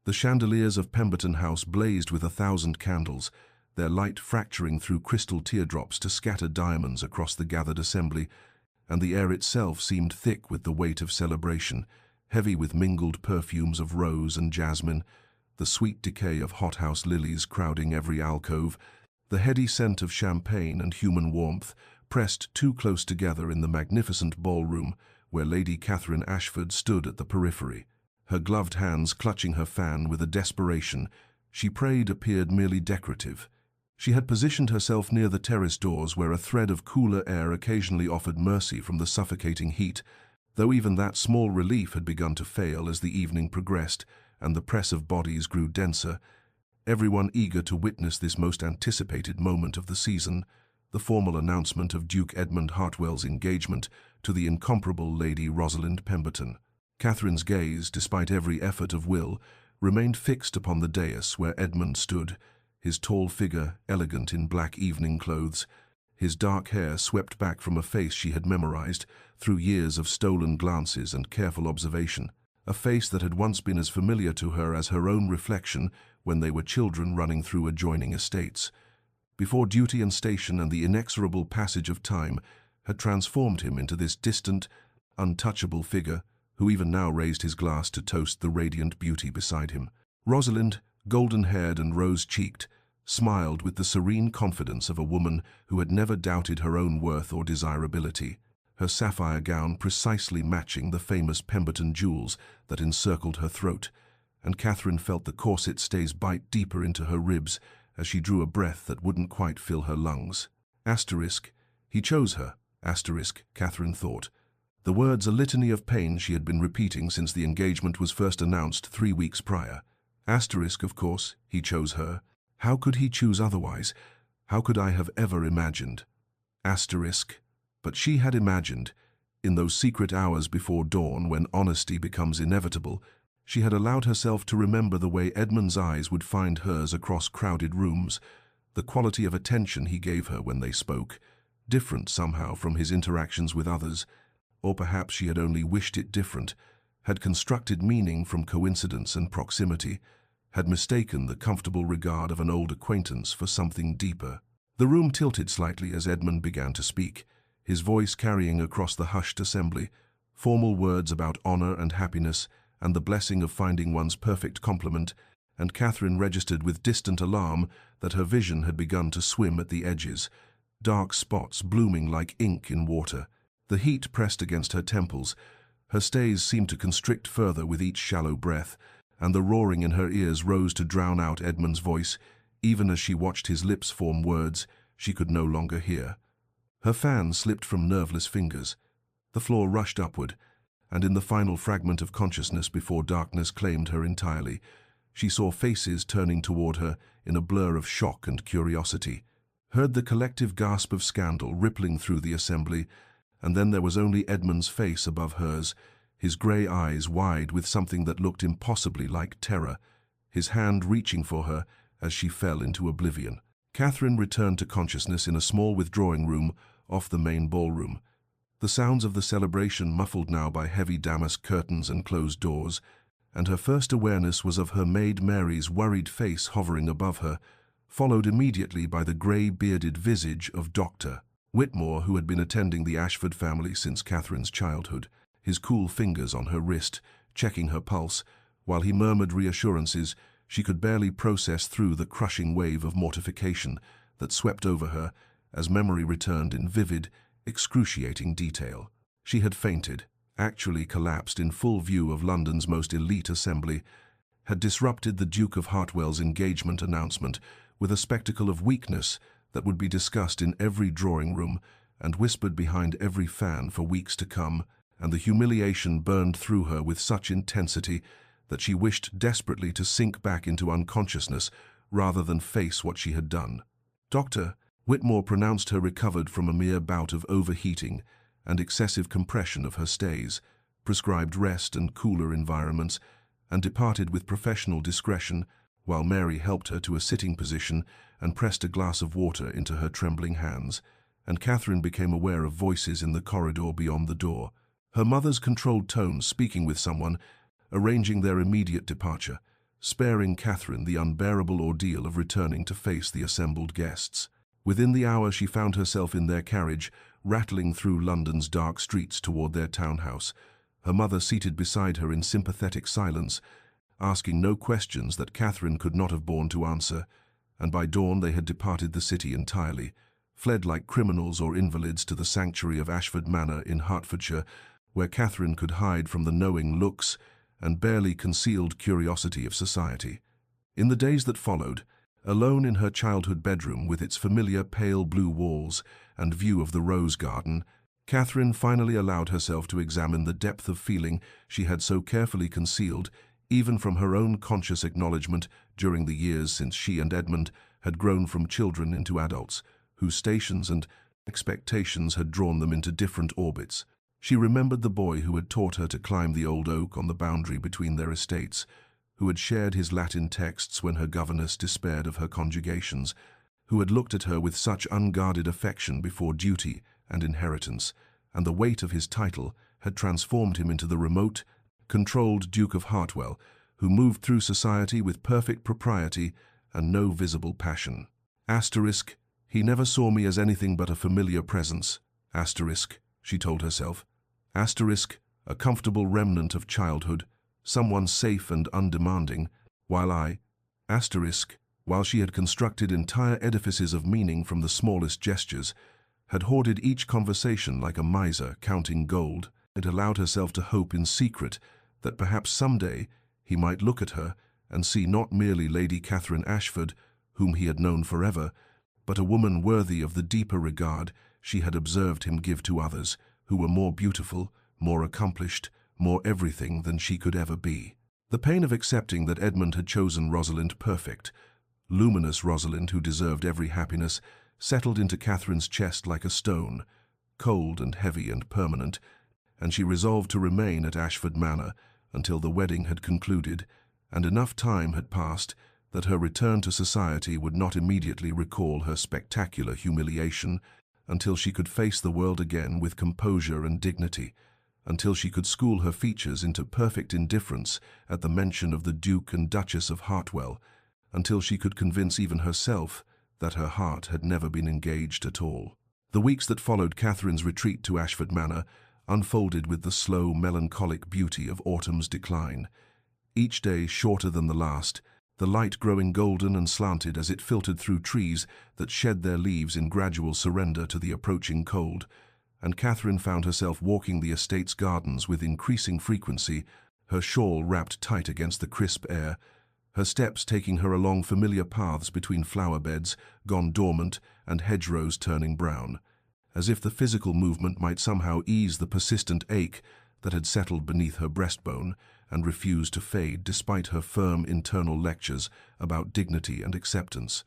The chandeliers of Pemberton House blazed with 1,000 candles, their light fracturing through crystal teardrops to scatter diamonds across the gathered assembly, and the air itself seemed thick with the weight of celebration, heavy with mingled perfumes of rose and jasmine, the sweet decay of hothouse lilies crowding every alcove, the heady scent of champagne and human warmth, pressed too close together in the magnificent ballroom where Lady Catherine Ashford stood at the periphery. Her gloved hands clutching her fan with a desperation she prayed appeared merely decorative. She had positioned herself near the terrace doors where a thread of cooler air occasionally offered mercy from the suffocating heat, though even that small relief had begun to fail as the evening progressed and the press of bodies grew denser, everyone eager to witness this most anticipated moment of the season, the formal announcement of Duke Edmund Hartwell's engagement to the incomparable Lady Rosalind Pemberton. Catherine's gaze, despite every effort of will, remained fixed upon the dais where Edmund stood, his tall figure elegant in black evening clothes, his dark hair swept back from a face she had memorized through years of stolen glances and careful observation, a face that had once been as familiar to her as her own reflection when they were children running through adjoining estates, before duty and station and the inexorable passage of time had transformed him into this distant, untouchable figure who even now raised his glass to toast the radiant beauty beside him. Rosalind, golden-haired and rose-cheeked, smiled with the serene confidence of a woman who had never doubted her own worth or desirability, her sapphire gown precisely matching the famous Pemberton jewels that encircled her throat, and Catherine felt the corset stays bite deeper into her ribs as she drew a breath that wouldn't quite fill her lungs. Asterisk, he chose her, asterisk, Catherine thought. The words a litany of pain she had been repeating since the engagement was first announced 3 weeks prior. Asterisk, of course, he chose her. How could he choose otherwise? How could I have ever imagined? Asterisk. But she had imagined, in those secret hours before dawn when honesty becomes inevitable, she had allowed herself to remember the way Edmund's eyes would find hers across crowded rooms, the quality of attention he gave her when they spoke, different somehow from his interactions with others, or perhaps she had only wished it different, had constructed meaning from coincidence and proximity, had mistaken the comfortable regard of an old acquaintance for something deeper. The room tilted slightly as Edmund began to speak, his voice carrying across the hushed assembly, formal words about honor and happiness and the blessing of finding one's perfect complement, and Catherine registered with distant alarm that her vision had begun to swim at the edges, dark spots blooming like ink in water. The heat pressed against her temples, her stays seemed to constrict further with each shallow breath, and the roaring in her ears rose to drown out Edmund's voice, even as she watched his lips form words she could no longer hear. Her fan slipped from nerveless fingers. The floor rushed upward, and in the final fragment of consciousness before darkness claimed her entirely, she saw faces turning toward her in a blur of shock and curiosity, heard the collective gasp of scandal rippling through the assembly, and then there was only Edmund's face above hers, his grey eyes wide with something that looked impossibly like terror, his hand reaching for her as she fell into oblivion. Catherine returned to consciousness in a small withdrawing room off the main ballroom, the sounds of the celebration muffled now by heavy damask curtains and closed doors, and her first awareness was of her maid Mary's worried face hovering above her, followed immediately by the grey-bearded visage of Dr. Whitmore, who had been attending the Ashford family since Catherine's childhood, his cool fingers on her wrist, checking her pulse, while he murmured reassurances she could barely process through the crushing wave of mortification that swept over her as memory returned in vivid, excruciating detail. She had fainted, actually collapsed in full view of London's most elite assembly, had disrupted the Duke of Hartwell's engagement announcement with a spectacle of weakness that would be discussed in every drawing room and whispered behind every fan for weeks to come, and the humiliation burned through her with such intensity that she wished desperately to sink back into unconsciousness rather than face what she had done. Dr. Whitmore pronounced her recovered from a mere bout of overheating and excessive compression of her stays, prescribed rest and cooler environments, and departed with professional discretion while Mary helped her to a sitting position and pressed a glass of water into her trembling hands, and Catherine became aware of voices in the corridor beyond the door, her mother's controlled tones speaking with someone, arranging their immediate departure, sparing Catherine the unbearable ordeal of returning to face the assembled guests. Within the hour she found herself in their carriage, rattling through London's dark streets toward their townhouse, her mother seated beside her in sympathetic silence, asking no questions that Catherine could not have borne to answer, and by dawn they had departed the city entirely, fled like criminals or invalids to the sanctuary of Ashford Manor in Hertfordshire, where Catherine could hide from the knowing looks and barely concealed curiosity of society. In the days that followed, alone in her childhood bedroom with its familiar pale blue walls and view of the rose garden, Catherine finally allowed herself to examine the depth of feeling she had so carefully concealed, even from her own conscious acknowledgement during the years since she and Edmund had grown from children into adults, whose stations and expectations had drawn them into different orbits. She remembered the boy who had taught her to climb the old oak on the boundary between their estates, who had shared his Latin texts when her governess despaired of her conjugations, who had looked at her with such unguarded affection before duty and inheritance, and the weight of his title had transformed him into the remote, controlled Duke of Hartwell, who moved through society with perfect propriety and no visible passion. Asterisk, he never saw me as anything but a familiar presence. Asterisk, she told herself. Asterisk, a comfortable remnant of childhood, someone safe and undemanding, while I, asterisk, while she had constructed entire edifices of meaning from the smallest gestures, had hoarded each conversation like a miser counting gold, and allowed herself to hope in secret that perhaps someday he might look at her and see not merely Lady Catherine Ashford, whom he had known forever, but a woman worthy of the deeper regard she had observed him give to others, who were more beautiful, more accomplished, more everything than she could ever be. The pain of accepting that Edmund had chosen Rosalind perfect, luminous Rosalind who deserved every happiness, settled into Catherine's chest like a stone, cold and heavy and permanent, and she resolved to remain at Ashford Manor until the wedding had concluded and enough time had passed that her return to society would not immediately recall her spectacular humiliation, until she could face the world again with composure and dignity, until she could school her features into perfect indifference at the mention of the Duke and Duchess of Hartwell, until she could convince even herself that her heart had never been engaged at all. The weeks that followed Catherine's retreat to Ashford Manor unfolded with the slow, melancholic beauty of autumn's decline. Each day shorter than the last, the light growing golden and slanted as it filtered through trees that shed their leaves in gradual surrender to the approaching cold, and Catherine found herself walking the estate's gardens with increasing frequency, her shawl wrapped tight against the crisp air, her steps taking her along familiar paths between flower beds gone dormant and hedgerows turning brown, as if the physical movement might somehow ease the persistent ache that had settled beneath her breastbone and refused to fade despite her firm internal lectures about dignity and acceptance.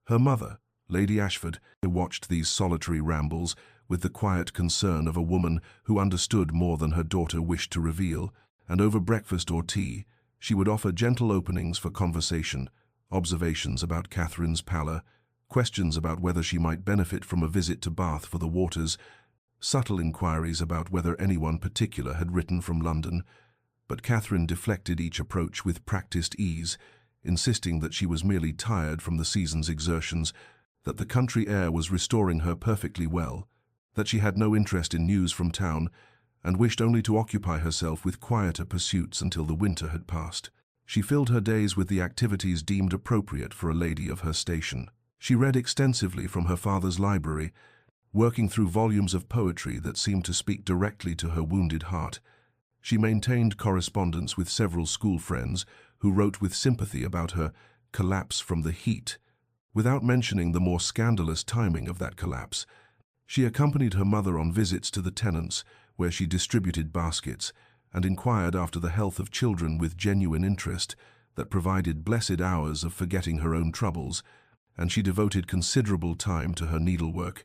Her mother, Lady Ashford, watched these solitary rambles with the quiet concern of a woman who understood more than her daughter wished to reveal, and over breakfast or tea, she would offer gentle openings for conversation, observations about Catherine's pallor, questions about whether she might benefit from a visit to Bath for the waters, subtle inquiries about whether anyone particular had written from London, but Catherine deflected each approach with practiced ease, insisting that she was merely tired from the season's exertions, that the country air was restoring her perfectly well, that she had no interest in news from town, and wished only to occupy herself with quieter pursuits until the winter had passed. She filled her days with the activities deemed appropriate for a lady of her station. She read extensively from her father's library, working through volumes of poetry that seemed to speak directly to her wounded heart. She maintained correspondence with several school friends who wrote with sympathy about her collapse from the heat, without mentioning the more scandalous timing of that collapse. She accompanied her mother on visits to the tenants, where she distributed baskets, and inquired after the health of children with genuine interest that provided blessed hours of forgetting her own troubles, and she devoted considerable time to her needlework,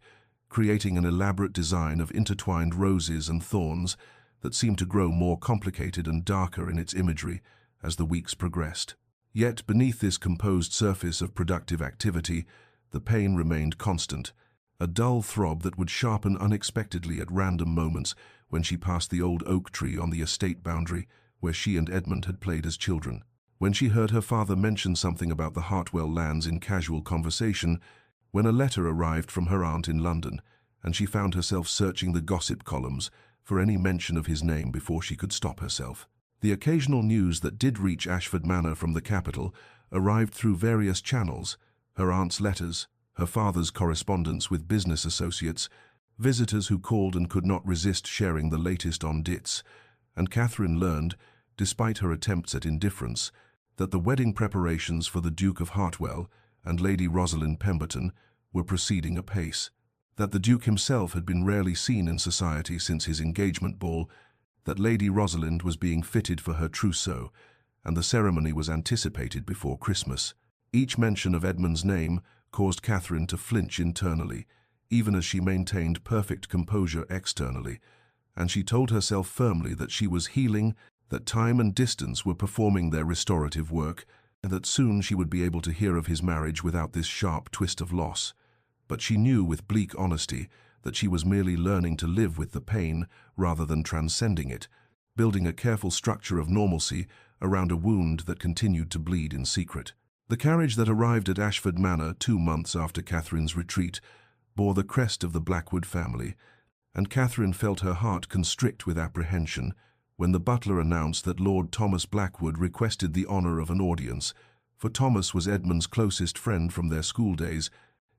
creating an elaborate design of intertwined roses and thorns that seemed to grow more complicated and darker in its imagery as the weeks progressed. Yet beneath this composed surface of productive activity, the pain remained constant, a dull throb that would sharpen unexpectedly at random moments when she passed the old oak tree on the estate boundary where she and Edmund had played as children. when she heard her father mention something about the Hartwell lands in casual conversation, when a letter arrived from her aunt in London, and she found herself searching the gossip columns for any mention of his name before she could stop herself. The occasional news that did reach Ashford Manor from the capital arrived through various channels: her aunt's letters, her father's correspondence with business associates, visitors who called and could not resist sharing the latest on Ditz, and Catherine learned, despite her attempts at indifference, that the wedding preparations for the Duke of Hartwell and Lady Rosalind Pemberton were proceeding apace, that the Duke himself had been rarely seen in society since his engagement ball, that Lady Rosalind was being fitted for her trousseau, and the ceremony was anticipated before Christmas. Each mention of Edmund's name caused Catherine to flinch internally, even as she maintained perfect composure externally, and she told herself firmly that she was healing, that time and distance were performing their restorative work, and that soon she would be able to hear of his marriage without this sharp twist of loss. But she knew with bleak honesty that she was merely learning to live with the pain rather than transcending it, building a careful structure of normalcy around a wound that continued to bleed in secret. The carriage that arrived at Ashford Manor 2 months after Catherine's retreat bore the crest of the Blackwood family, and Catherine felt her heart constrict with apprehension when the butler announced that Lord Thomas Blackwood requested the honour of an audience, for Thomas was Edmund's closest friend from their school days,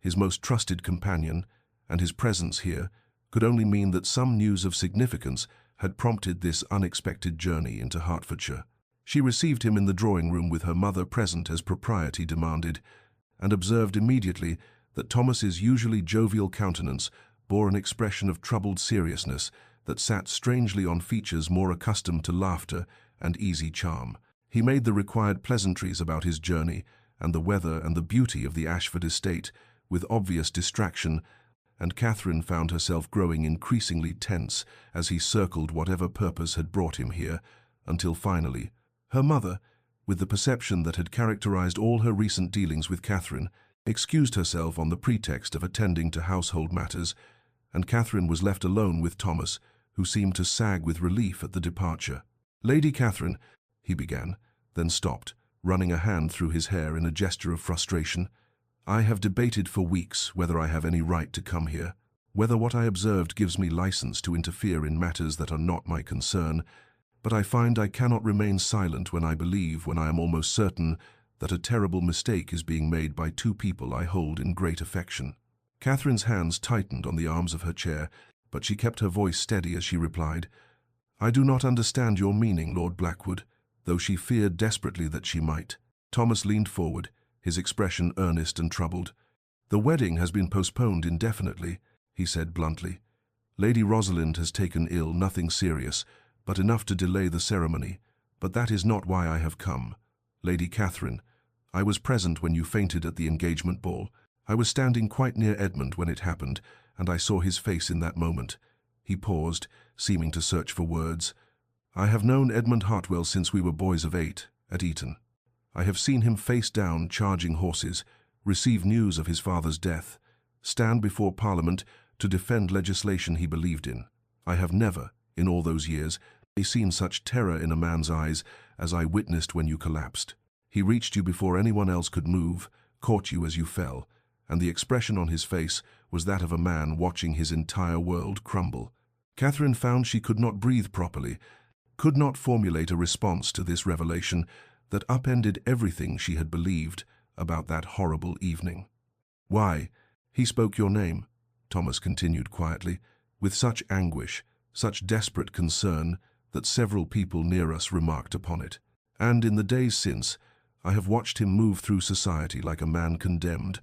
his most trusted companion, and his presence here could only mean that some news of significance had prompted this unexpected journey into Hertfordshire. She received him in the drawing-room with her mother present as propriety demanded, and observed immediately that Thomas's usually jovial countenance bore an expression of troubled seriousness that sat strangely on features more accustomed to laughter and easy charm. He made the required pleasantries about his journey and the weather and the beauty of the Ashford estate with obvious distraction, and Catherine found herself growing increasingly tense as he circled whatever purpose had brought him here, until finally, her mother, with the perception that had characterized all her recent dealings with Catherine, excused herself on the pretext of attending to household matters, and Catherine was left alone with Thomas, who seemed to sag with relief at the departure. "Lady Catherine," he began, then stopped, running a hand through his hair in a gesture of frustration. "I have debated for weeks whether I have any right to come here, whether what I observed gives me license to interfere in matters that are not my concern, but I find I cannot remain silent when I am almost certain, that a terrible mistake is being made by 2 people I hold in great affection." Catherine's hands tightened on the arms of her chair, but she kept her voice steady as she replied, "I do not understand your meaning, Lord Blackwood," though she feared desperately that she might. Thomas leaned forward, his expression earnest and troubled. "The wedding has been postponed indefinitely," he said bluntly. "Lady Rosalind has taken ill, nothing serious, but enough to delay the ceremony. But that is not why I have come. Lady Catherine, I was present when you fainted at the engagement ball. I was standing quite near Edmund when it happened, and I saw his face in that moment." He paused, seeming to search for words. "I have known Edmund Hartwell since we were boys of 8, at Eton. I have seen him face down charging horses, receive news of his father's death, stand before Parliament to defend legislation he believed in. I have never, in all those years, seen such terror in a man's eyes as I witnessed when you collapsed. He reached you before anyone else could move, caught you as you fell, and the expression on his face was that of a man watching his entire world crumble." Catherine found she could not breathe properly, could not formulate a response to this revelation that upended everything she had believed about that horrible evening. "Why, he spoke your name," Thomas continued quietly, "with such anguish, such desperate concern, that several people near us remarked upon it. And in the days since, I have watched him move through society like a man condemned,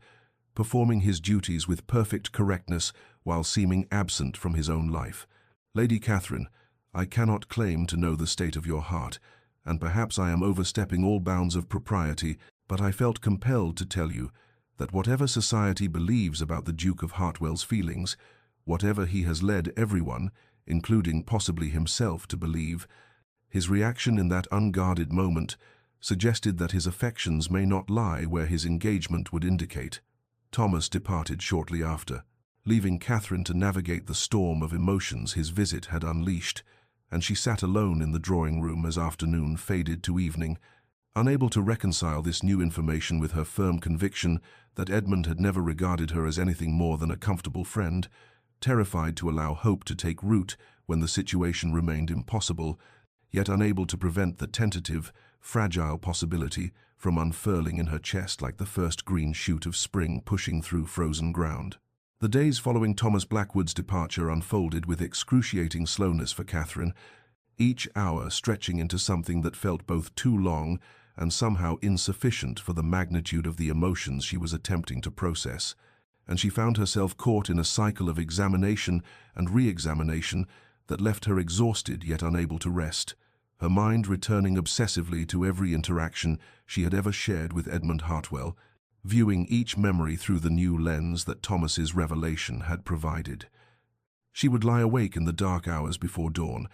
performing his duties with perfect correctness while seeming absent from his own life. Lady Catherine, I cannot claim to know the state of your heart, and perhaps I am overstepping all bounds of propriety, but I felt compelled to tell you that whatever society believes about the Duke of Hartwell's feelings, whatever he has led everyone, including possibly himself, to believe, his reaction in that unguarded moment suggested that his affections may not lie where his engagement would indicate." Thomas departed shortly after, leaving Catherine to navigate the storm of emotions his visit had unleashed, and she sat alone in the drawing-room as afternoon faded to evening, Unable to reconcile this new information with her firm conviction that Edmund had never regarded her as anything more than a comfortable friend, terrified to allow hope to take root when the situation remained impossible, yet unable to prevent the tentative, fragile possibility from unfurling in her chest like the first green shoot of spring pushing through frozen ground. The days following Thomas Blackwood's departure unfolded with excruciating slowness for Catherine, each hour stretching into something that felt both too long and somehow insufficient for the magnitude of the emotions she was attempting to process, and she found herself caught in a cycle of examination and re-examination that left her exhausted yet unable to rest, her mind returning obsessively to every interaction she had ever shared with Edmund Hartwell, viewing each memory through the new lens that Thomas's revelation had provided. She would lie awake in the dark hours before dawn,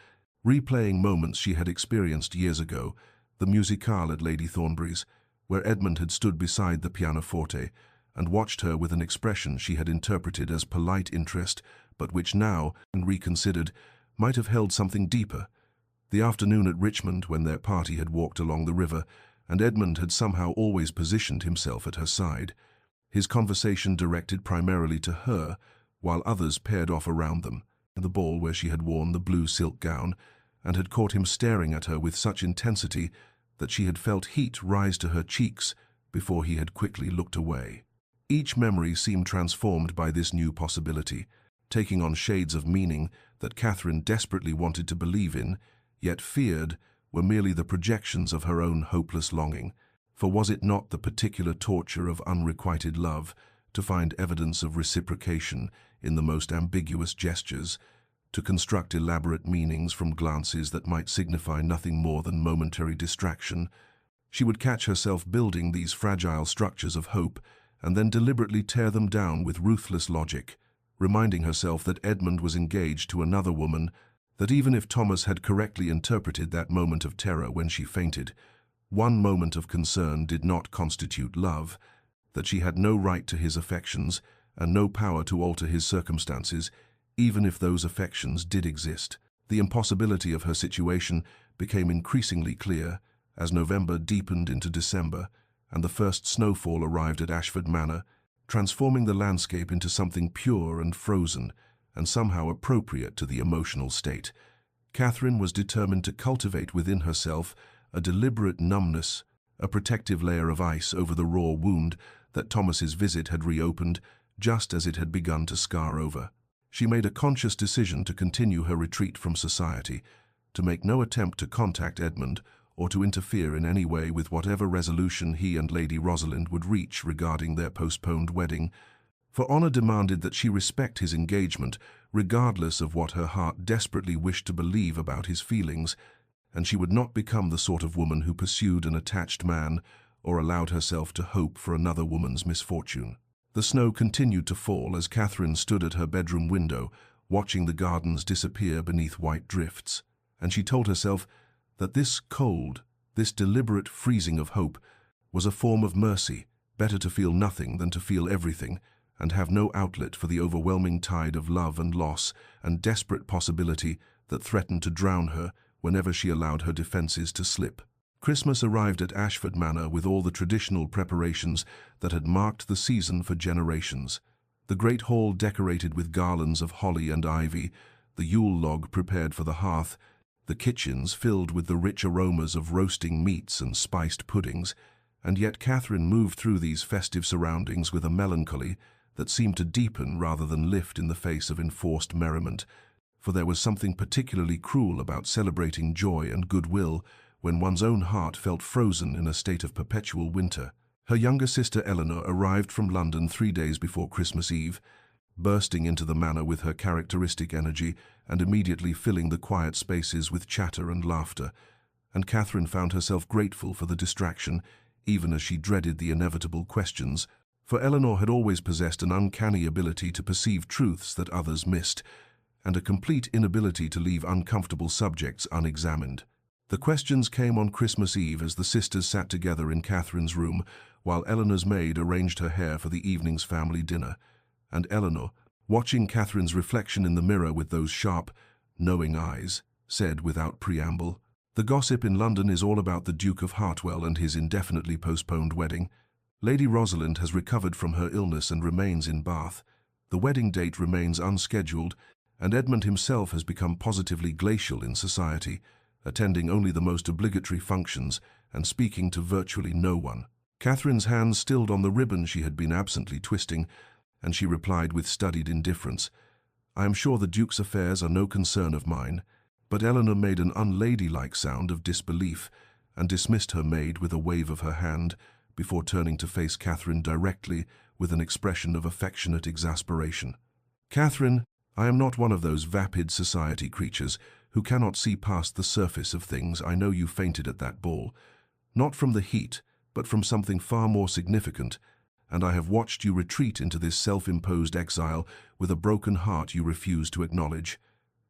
replaying moments she had experienced years ago, the musicale at Lady Thornbury's, where Edmund had stood beside the pianoforte and watched her with an expression she had interpreted as polite interest, but which now, reconsidered, might have held something deeper. The afternoon at Richmond, when their party had walked along the river, and Edmund had somehow always positioned himself at her side, his conversation directed primarily to her, while others paired off around them, the ball where she had worn the blue silk gown, and had caught him staring at her with such intensity that she had felt heat rise to her cheeks before he had quickly looked away. Each memory seemed transformed by this new possibility, taking on shades of meaning that Catherine desperately wanted to believe in, yet feared were merely the projections of her own hopeless longing. For was it not the particular torture of unrequited love to find evidence of reciprocation in the most ambiguous gestures, to construct elaborate meanings from glances that might signify nothing more than momentary distraction? She would catch herself building these fragile structures of hope and then deliberately tear them down with ruthless logic, reminding herself that Edmund was engaged to another woman, that even if Thomas had correctly interpreted that moment of terror when she fainted, one moment of concern did not constitute love, that she had no right to his affections and no power to alter his circumstances, even if those affections did exist. The impossibility of her situation became increasingly clear as November deepened into December and the first snowfall arrived at Ashford Manor, transforming the landscape into something pure and frozen and somehow appropriate to the emotional state. Catherine was determined to cultivate within herself a deliberate numbness, a protective layer of ice over the raw wound that Thomas's visit had reopened just as it had begun to scar over. She made a conscious decision to continue her retreat from society, to make no attempt to contact Edmund or to interfere in any way with whatever resolution he and Lady Rosalind would reach regarding their postponed wedding, for honor demanded that she respect his engagement regardless of what her heart desperately wished to believe about his feelings, and she would not become the sort of woman who pursued an attached man or allowed herself to hope for another woman's misfortune. The snow continued to fall as Catherine stood at her bedroom window, watching the gardens disappear beneath white drifts, and she told herself that this cold, this deliberate freezing of hope, was a form of mercy, better to feel nothing than to feel everything, and have no outlet for the overwhelming tide of love and loss and desperate possibility that threatened to drown her whenever she allowed her defenses to slip. Christmas arrived at Ashford Manor with all the traditional preparations that had marked the season for generations. The great hall decorated with garlands of holly and ivy, the Yule log prepared for the hearth, the kitchens filled with the rich aromas of roasting meats and spiced puddings, and yet Catherine moved through these festive surroundings with a melancholy that seemed to deepen rather than lift in the face of enforced merriment, for there was something particularly cruel about celebrating joy and goodwill when one's own heart felt frozen in a state of perpetual winter. Her younger sister Eleanor arrived from London 3 days before Christmas Eve, bursting into the manor with her characteristic energy and immediately filling the quiet spaces with chatter and laughter, and Catherine found herself grateful for the distraction, even as she dreaded the inevitable questions, for Eleanor had always possessed an uncanny ability to perceive truths that others missed, and a complete inability to leave uncomfortable subjects unexamined. The questions came on Christmas Eve as the sisters sat together in Catherine's room, while Eleanor's maid arranged her hair for the evening's family dinner, and Eleanor, watching Catherine's reflection in the mirror with those sharp, knowing eyes, said without preamble, The gossip in London is all about the Duke of Hartwell and his indefinitely postponed wedding. Lady Rosalind has recovered from her illness and remains in Bath. The wedding date remains unscheduled, and Edmund himself has become positively glacial in society, attending only the most obligatory functions and speaking to virtually no one. Catherine's hands stilled on the ribbon she had been absently twisting, and she replied with studied indifference, "I am sure the Duke's affairs are no concern of mine." But Eleanor made an unladylike sound of disbelief and dismissed her maid with a wave of her hand before turning to face Catherine directly with an expression of affectionate exasperation. "Catherine, I am not one of those vapid society creatures who cannot see past the surface of things. I know you fainted at that ball, not from the heat, but from something far more significant, and I have watched you retreat into this self-imposed exile with a broken heart you refuse to acknowledge.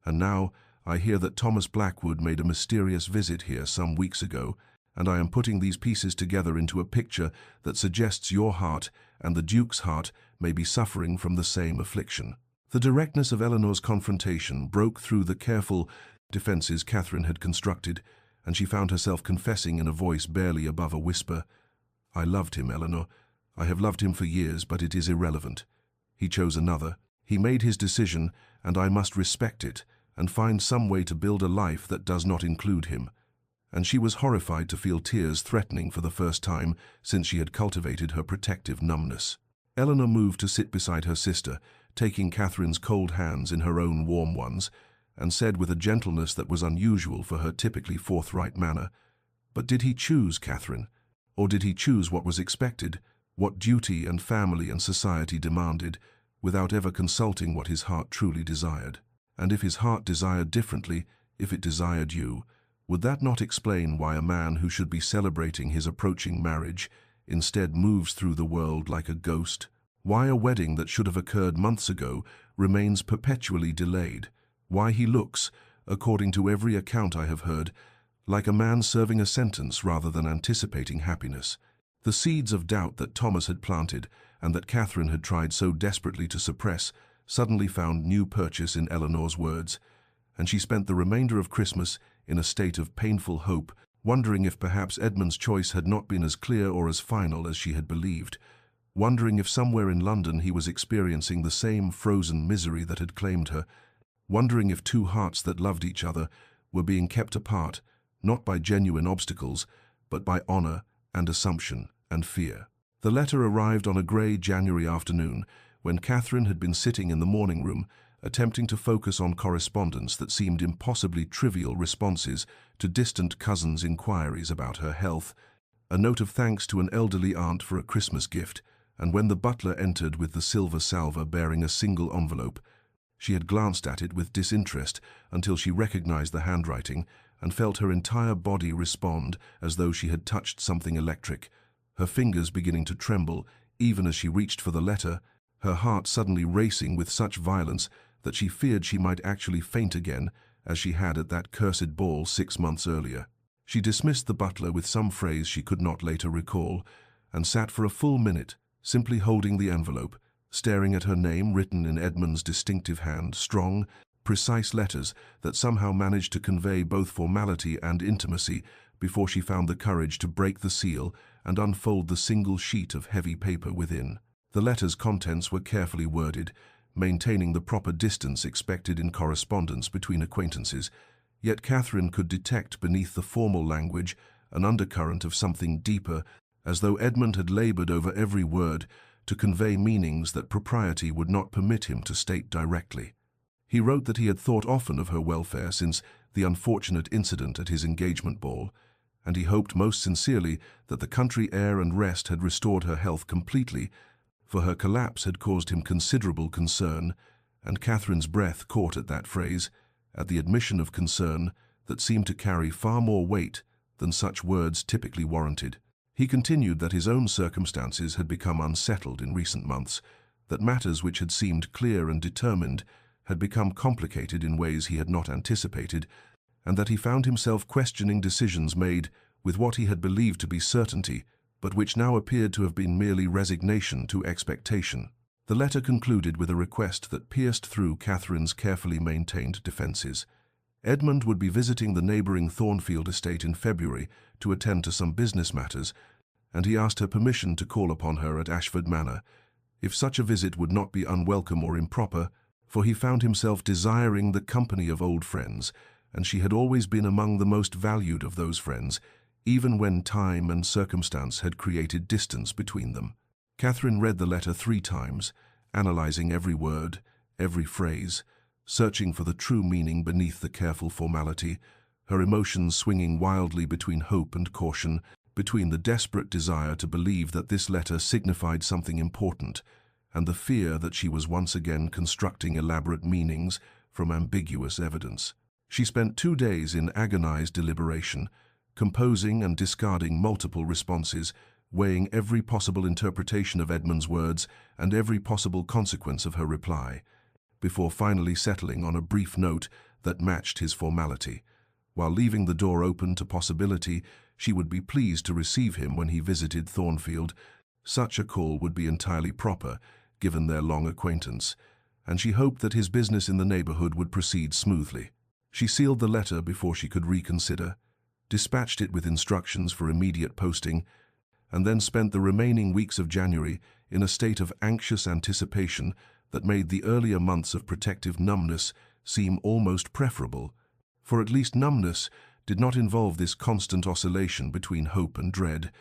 And now I hear that Thomas Blackwood made a mysterious visit here some weeks ago, and I am putting these pieces together into a picture that suggests your heart and the Duke's heart may be suffering from the same affliction." The directness of Eleanor's confrontation broke through the careful defenses Catherine had constructed, and she found herself confessing in a voice barely above a whisper, "I loved him, Eleanor. I have loved him for years, but it is irrelevant. He chose another. He made his decision, and I must respect it and find some way to build a life that does not include him." And she was horrified to feel tears threatening for the first time since she had cultivated her protective numbness. Eleanor moved to sit beside her sister, taking Catherine's cold hands in her own warm ones, and said with a gentleness that was unusual for her typically forthright manner, "But did he choose, Catherine? Or did he choose what was expected, what duty and family and society demanded, without ever consulting what his heart truly desired? And if his heart desired differently, if it desired you, would that not explain why a man who should be celebrating his approaching marriage instead moves through the world like a ghost? Why a wedding that should have occurred months ago remains perpetually delayed? Why he looks, according to every account I have heard, like a man serving a sentence rather than anticipating happiness?" The seeds of doubt that Thomas had planted and that Catherine had tried so desperately to suppress suddenly found new purchase in Eleanor's words, and she spent the remainder of Christmas in a state of painful hope, wondering if perhaps Edmund's choice had not been as clear or as final as she had believed, wondering if somewhere in London he was experiencing the same frozen misery that had claimed her, wondering if two hearts that loved each other were being kept apart, not by genuine obstacles, but by honor and assumption and fear. The letter arrived on a grey January afternoon, when Catherine had been sitting in the morning room, attempting to focus on correspondence that seemed impossibly trivial responses to distant cousins' inquiries about her health, a note of thanks to an elderly aunt for a Christmas gift, and when the butler entered with the silver salver bearing a single envelope, she had glanced at it with disinterest until she recognized the handwriting and felt her entire body respond as though she had touched something electric, her fingers beginning to tremble even as she reached for the letter, her heart suddenly racing with such violence that she feared she might actually faint again as she had at that cursed ball 6 months earlier. She dismissed the butler with some phrase she could not later recall and sat for a full minute, simply holding the envelope, staring at her name written in Edmund's distinctive hand, strong, precise letters that somehow managed to convey both formality and intimacy before she found the courage to break the seal and unfold the single sheet of heavy paper within. The letter's contents were carefully worded, maintaining the proper distance expected in correspondence between acquaintances, yet Catherine could detect beneath the formal language an undercurrent of something deeper, as though Edmund had labored over every word to convey meanings that propriety would not permit him to state directly. He wrote that he had thought often of her welfare since the unfortunate incident at his engagement ball, and he hoped most sincerely that the country air and rest had restored her health completely, for her collapse had caused him considerable concern, and Catherine's breath caught at that phrase, at the admission of concern that seemed to carry far more weight than such words typically warranted. He continued that his own circumstances had become unsettled in recent months, that matters which had seemed clear and determined had become complicated in ways he had not anticipated, and that he found himself questioning decisions made with what he had believed to be certainty, but which now appeared to have been merely resignation to expectation. The letter concluded with a request that pierced through Catherine's carefully maintained defenses. Edmund would be visiting the neighbouring Thornfield estate in February to attend to some business matters, and he asked her permission to call upon her at Ashford Manor, if such a visit would not be unwelcome or improper, for he found himself desiring the company of old friends, and she had always been among the most valued of those friends, even when time and circumstance had created distance between them. Catherine read the letter 3 times, analysing every word, every phrase, searching for the true meaning beneath the careful formality, her emotions swinging wildly between hope and caution, between the desperate desire to believe that this letter signified something important, and the fear that she was once again constructing elaborate meanings from ambiguous evidence. She spent 2 days in agonized deliberation, composing and discarding multiple responses, weighing every possible interpretation of Edmund's words and every possible consequence of her reply, before finally settling on a brief note that matched his formality, while leaving the door open to possibility she would be pleased to receive him when he visited Thornfield. Such a call would be entirely proper, given their long acquaintance, and she hoped that his business in the neighbourhood would proceed smoothly. She sealed the letter before she could reconsider, dispatched it with instructions for immediate posting, and then spent the remaining weeks of January in a state of anxious anticipation that made the earlier months of protective numbness seem almost preferable, for at least numbness did not involve this constant oscillation between hope and dread,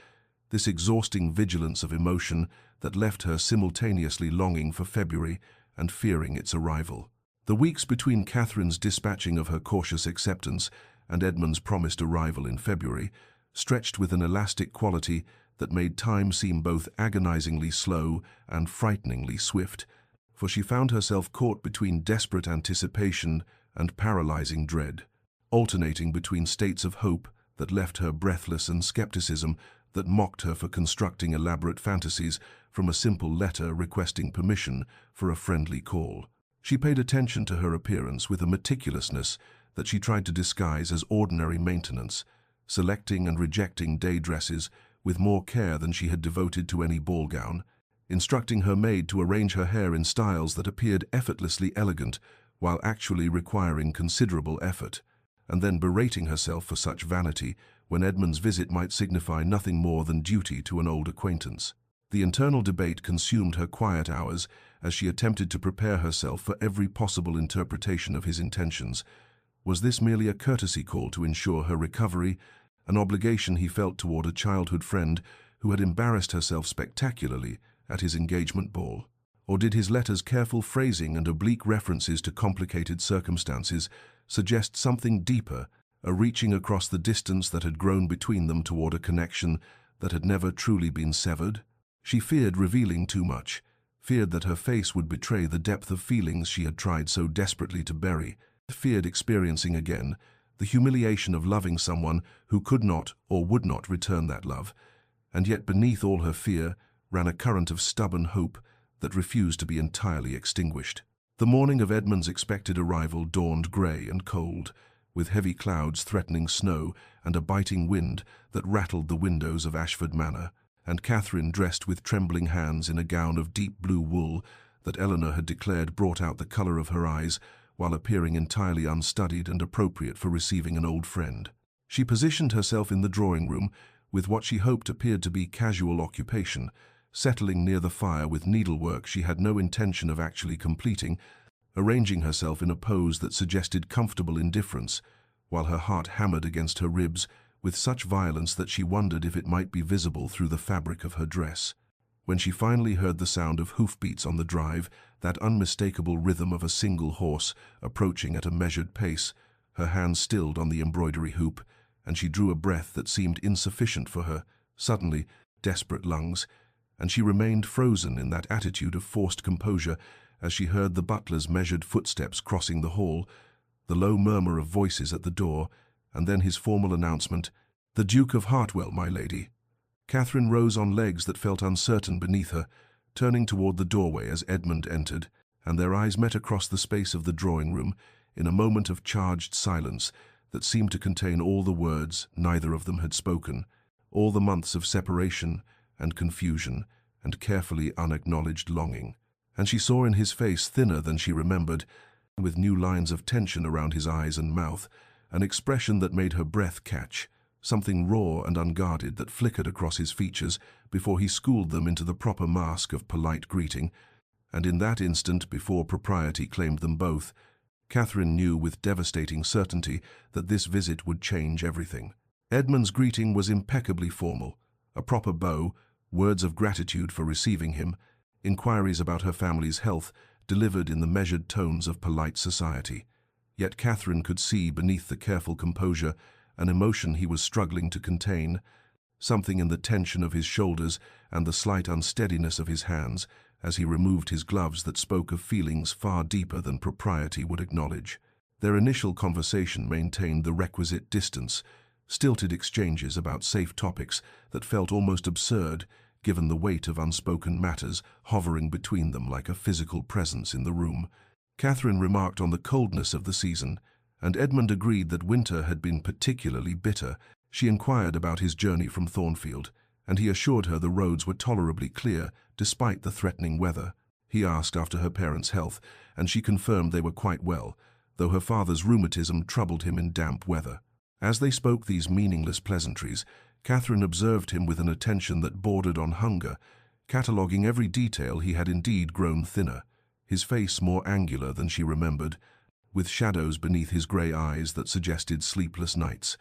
this exhausting vigilance of emotion that left her simultaneously longing for February and fearing its arrival. The weeks between Catherine's dispatching of her cautious acceptance and Edmund's promised arrival in February stretched with an elastic quality that made time seem both agonizingly slow and frighteningly swift, for she found herself caught between desperate anticipation and paralyzing dread, alternating between states of hope that left her breathless and skepticism that mocked her for constructing elaborate fantasies from a simple letter requesting permission for a friendly call. She paid attention to her appearance with a meticulousness that she tried to disguise as ordinary maintenance, selecting and rejecting day dresses with more care than she had devoted to any ball gown, instructing her maid to arrange her hair in styles that appeared effortlessly elegant while actually requiring considerable effort, and then berating herself for such vanity when Edmund's visit might signify nothing more than duty to an old acquaintance. The internal debate consumed her quiet hours as she attempted to prepare herself for every possible interpretation of his intentions. Was this merely a courtesy call to ensure her recovery, an obligation he felt toward a childhood friend who had embarrassed herself spectacularly at his engagement ball? Or did his letter's careful phrasing and oblique references to complicated circumstances suggest something deeper, a reaching across the distance that had grown between them toward a connection that had never truly been severed? She feared revealing too much, feared that her face would betray the depth of feelings she had tried so desperately to bury, feared experiencing again the humiliation of loving someone who could not or would not return that love, and yet beneath all her fear ran a current of stubborn hope that refused to be entirely extinguished. The morning of Edmund's expected arrival dawned grey and cold, with heavy clouds threatening snow and a biting wind that rattled the windows of Ashford Manor, and Catherine, dressed with trembling hands in a gown of deep blue wool that Eleanor had declared brought out the colour of her eyes, while appearing entirely unstudied and appropriate for receiving an old friend. She positioned herself in the drawing-room with what she hoped appeared to be casual occupation, settling near the fire with needlework she had no intention of actually completing, arranging herself in a pose that suggested comfortable indifference, while her heart hammered against her ribs with such violence that she wondered if it might be visible through the fabric of her dress. When she finally heard the sound of hoofbeats on the drive, that unmistakable rhythm of a single horse approaching at a measured pace, her hand stilled on the embroidery hoop, and she drew a breath that seemed insufficient for her, suddenly, desperate lungs, and she remained frozen in that attitude of forced composure as she heard the butler's measured footsteps crossing the hall, the low murmur of voices at the door, and then his formal announcement, "The Duke of Hartwell, my lady." Catherine rose on legs that felt uncertain beneath her, turning toward the doorway as Edmund entered, and their eyes met across the space of the drawing-room in a moment of charged silence that seemed to contain all the words neither of them had spoken, all the months of separation and confusion and carefully unacknowledged longing. And she saw in his face, thinner than she remembered, with new lines of tension around his eyes and mouth, an expression that made her breath catch, something raw and unguarded that flickered across his features before he schooled them into the proper mask of polite greeting. And in that instant, before propriety claimed them both, Catherine knew with devastating certainty that this visit would change everything. Edmund's greeting was impeccably formal, a proper bow, words of gratitude for receiving him, inquiries about her family's health delivered in the measured tones of polite society. Yet Catherine could see beneath the careful composure an emotion he was struggling to contain, something in the tension of his shoulders and the slight unsteadiness of his hands as he removed his gloves that spoke of feelings far deeper than propriety would acknowledge. Their initial conversation maintained the requisite distance, stilted exchanges about safe topics that felt almost absurd given the weight of unspoken matters hovering between them like a physical presence in the room. Catherine remarked on the coldness of the season, and Edmund agreed that winter had been particularly bitter. She inquired about his journey from Thornfield, and he assured her the roads were tolerably clear despite the threatening weather. He asked after her parents' health, and she confirmed they were quite well, though her father's rheumatism troubled him in damp weather. As they spoke these meaningless pleasantries, Catherine observed him with an attention that bordered on hunger, cataloguing every detail. He had indeed grown thinner, his face more angular than she remembered, with shadows beneath his grey eyes that suggested sleepless nights,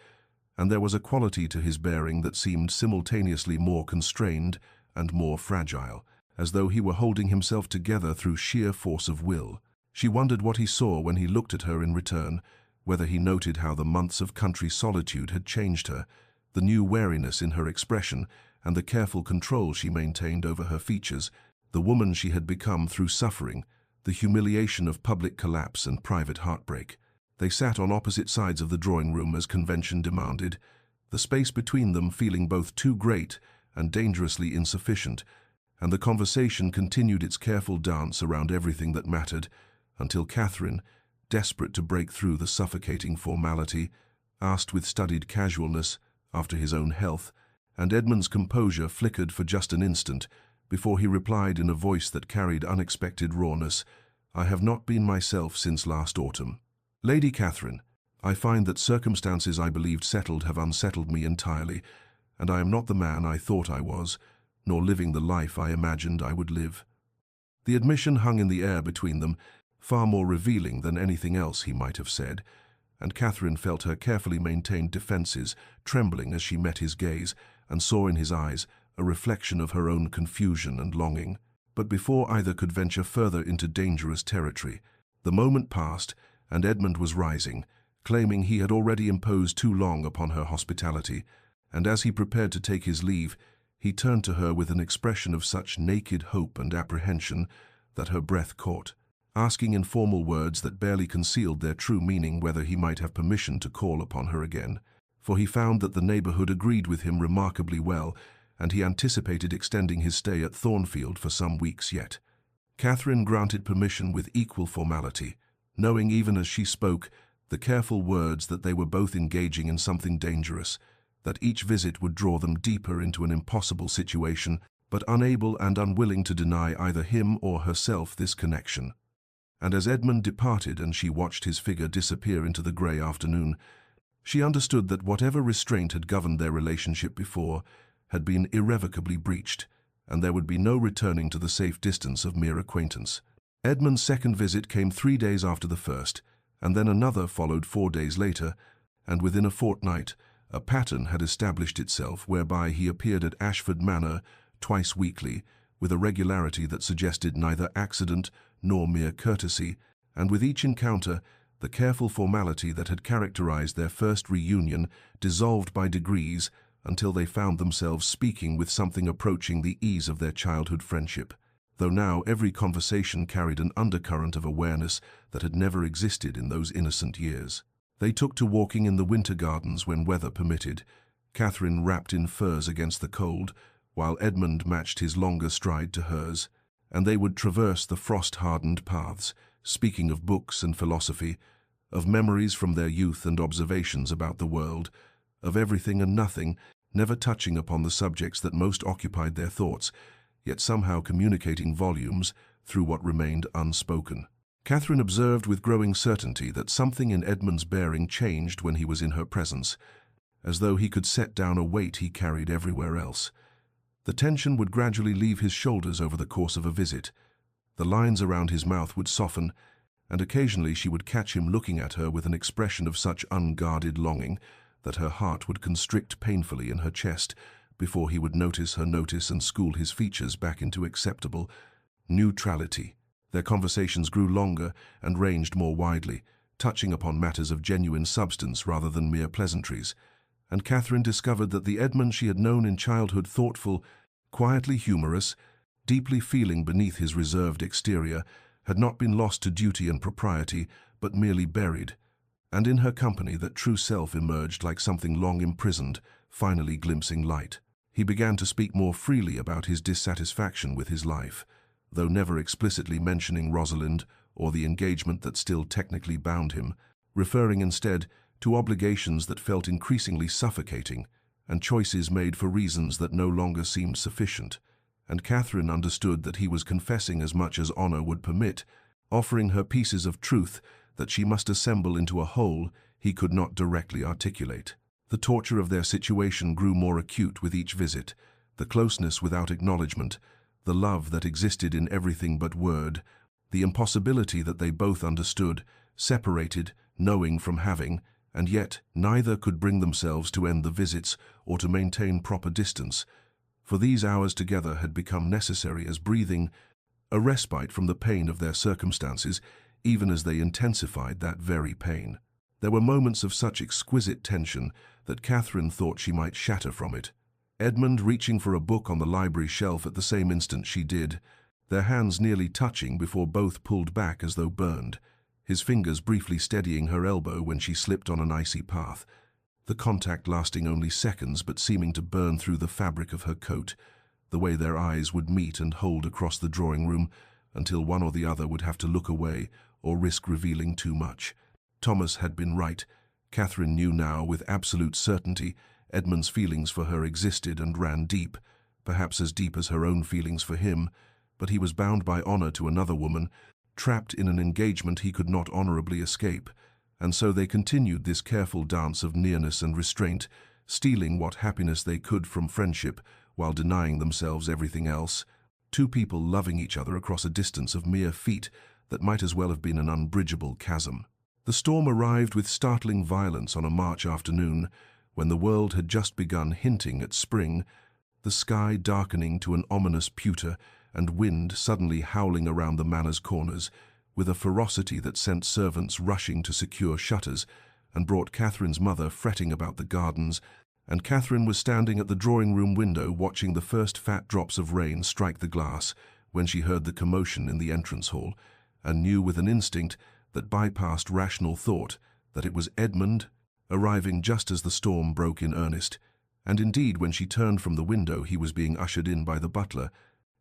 and there was a quality to his bearing that seemed simultaneously more constrained and more fragile, as though he were holding himself together through sheer force of will. She wondered what he saw when he looked at her in return, whether he noted how the months of country solitude had changed her, the new wariness in her expression and the careful control she maintained over her features, the woman she had become through suffering, the humiliation of public collapse and private heartbreak. They sat on opposite sides of the drawing-room as convention demanded, the space between them feeling both too great and dangerously insufficient, and the conversation continued its careful dance around everything that mattered, until Catherine, desperate to break through the suffocating formality, asked with studied casualness after his own health, and Edmund's composure flickered for just an instant before he replied in a voice that carried unexpected rawness, "I have not been myself since last autumn. Lady Catherine, I find that circumstances I believed settled have unsettled me entirely, and I am not the man I thought I was, nor living the life I imagined I would live." The admission hung in the air between them, far more revealing than anything else he might have said, and Catherine felt her carefully maintained defenses trembling as she met his gaze and saw in his eyes a reflection of her own confusion and longing. But before either could venture further into dangerous territory, the moment passed and Edmund was rising, claiming he had already imposed too long upon her hospitality, and as he prepared to take his leave, he turned to her with an expression of such naked hope and apprehension that her breath caught, asking in formal words that barely concealed their true meaning whether he might have permission to call upon her again, for he found that the neighborhood agreed with him remarkably well, and he anticipated extending his stay at Thornfield for some weeks yet. Catherine granted permission with equal formality, knowing even as she spoke the careful words that they were both engaging in something dangerous, that each visit would draw them deeper into an impossible situation, but unable and unwilling to deny either him or herself this connection. And as Edmund departed and she watched his figure disappear into the grey afternoon, she understood that whatever restraint had governed their relationship before had been irrevocably breached, and there would be no returning to the safe distance of mere acquaintance. Edmund's second visit came 3 days after the first, and then another followed 4 days later, and within a fortnight a pattern had established itself whereby he appeared at Ashford Manor twice weekly, with a regularity that suggested neither accident nor mere courtesy, and with each encounter the careful formality that had characterized their first reunion dissolved by degrees until they found themselves speaking with something approaching the ease of their childhood friendship, though now every conversation carried an undercurrent of awareness that had never existed in those innocent years. They took to walking in the winter gardens when weather permitted, Catherine wrapped in furs against the cold, while Edmund matched his longer stride to hers, and they would traverse the frost-hardened paths, speaking of books and philosophy, of memories from their youth and observations about the world, of everything and nothing, never touching upon the subjects that most occupied their thoughts, yet somehow communicating volumes through what remained unspoken. Catherine observed with growing certainty that something in Edmund's bearing changed when he was in her presence, as though he could set down a weight he carried everywhere else. The tension would gradually leave his shoulders over the course of a visit. The lines around his mouth would soften, and occasionally she would catch him looking at her with an expression of such unguarded longing that her heart would constrict painfully in her chest before he would notice her notice and school his features back into acceptable neutrality. Their conversations grew longer and ranged more widely, touching upon matters of genuine substance rather than mere pleasantries, and Catherine discovered that the Edmund she had known in childhood, thoughtful, quietly humorous, deeply feeling beneath his reserved exterior, had not been lost to duty and propriety, but merely buried, and in her company that true self emerged like something long imprisoned, finally glimpsing light. He began to speak more freely about his dissatisfaction with his life, though never explicitly mentioning Rosalind or the engagement that still technically bound him, referring instead to obligations that felt increasingly suffocating and choices made for reasons that no longer seemed sufficient. And Catherine understood that he was confessing as much as honor would permit, offering her pieces of truth that she must assemble into a whole he could not directly articulate. The torture of their situation grew more acute with each visit, the closeness without acknowledgement, the love that existed in everything but word, the impossibility that they both understood, separated, knowing from having, and yet neither could bring themselves to end the visits or to maintain proper distance, for these hours together had become necessary as breathing, a respite from the pain of their circumstances, even as they intensified that very pain. There were moments of such exquisite tension that Catherine thought she might shatter from it. Edmund reaching for a book on the library shelf at the same instant she did, their hands nearly touching before both pulled back as though burned, his fingers briefly steadying her elbow when she slipped on an icy path, the contact lasting only seconds but seeming to burn through the fabric of her coat, the way their eyes would meet and hold across the drawing room until one or the other would have to look away or risk revealing too much. Thomas had been right. Catherine knew now with absolute certainty Edmund's feelings for her existed and ran deep, perhaps as deep as her own feelings for him, but he was bound by honor to another woman, trapped in an engagement he could not honorably escape, and so they continued this careful dance of nearness and restraint, stealing what happiness they could from friendship while denying themselves everything else, two people loving each other across a distance of mere feet that might as well have been an unbridgeable chasm. The storm arrived with startling violence on a March afternoon, when the world had just begun hinting at spring, the sky darkening to an ominous pewter and wind suddenly howling around the manor's corners, with a ferocity that sent servants rushing to secure shutters and brought Catherine's mother fretting about the gardens, and Catherine was standing at the drawing-room window watching the first fat drops of rain strike the glass when she heard the commotion in the entrance hall, and knew with an instinct that bypassed rational thought that it was Edmund, arriving just as the storm broke in earnest, and indeed when she turned from the window he was being ushered in by the butler,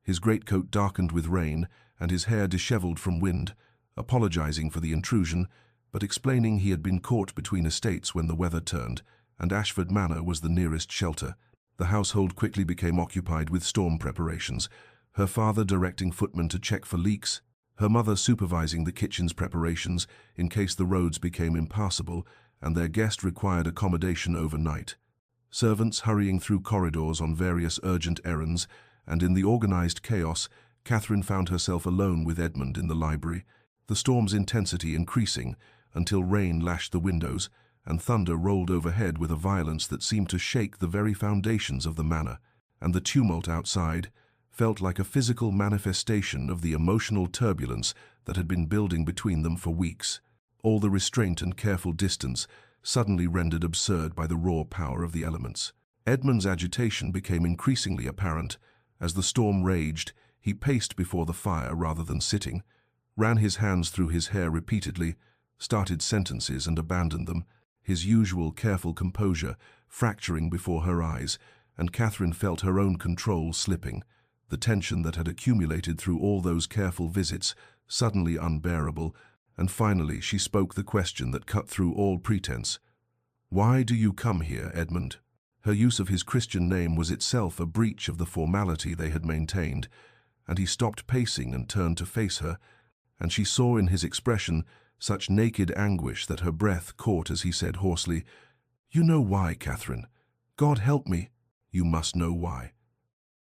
his greatcoat darkened with rain and his hair dishevelled from wind, apologizing for the intrusion, but explaining he had been caught between estates when the weather turned, and Ashford Manor was the nearest shelter. The household quickly became occupied with storm preparations, her father directing footmen to check for leaks, her mother supervising the kitchen's preparations in case the roads became impassable and their guest required accommodation overnight. Servants hurrying through corridors on various urgent errands, and in the organized chaos, Catherine found herself alone with Edmund in the library, the storm's intensity increasing until rain lashed the windows and thunder rolled overhead with a violence that seemed to shake the very foundations of the manor, and the tumult outside felt like a physical manifestation of the emotional turbulence that had been building between them for weeks. All the restraint and careful distance suddenly rendered absurd by the raw power of the elements. Edmund's agitation became increasingly apparent. As the storm raged, he paced before the fire rather than sitting, ran his hands through his hair repeatedly, started sentences and abandoned them, his usual careful composure fracturing before her eyes, and Catherine felt her own control slipping, the tension that had accumulated through all those careful visits suddenly unbearable, and finally she spoke the question that cut through all pretense. "Why do you come here, Edmund?" Her use of his Christian name was itself a breach of the formality they had maintained, and he stopped pacing and turned to face her, and she saw in his expression such naked anguish that her breath caught as he said hoarsely, "You know why, Catherine. God help me. You must know why."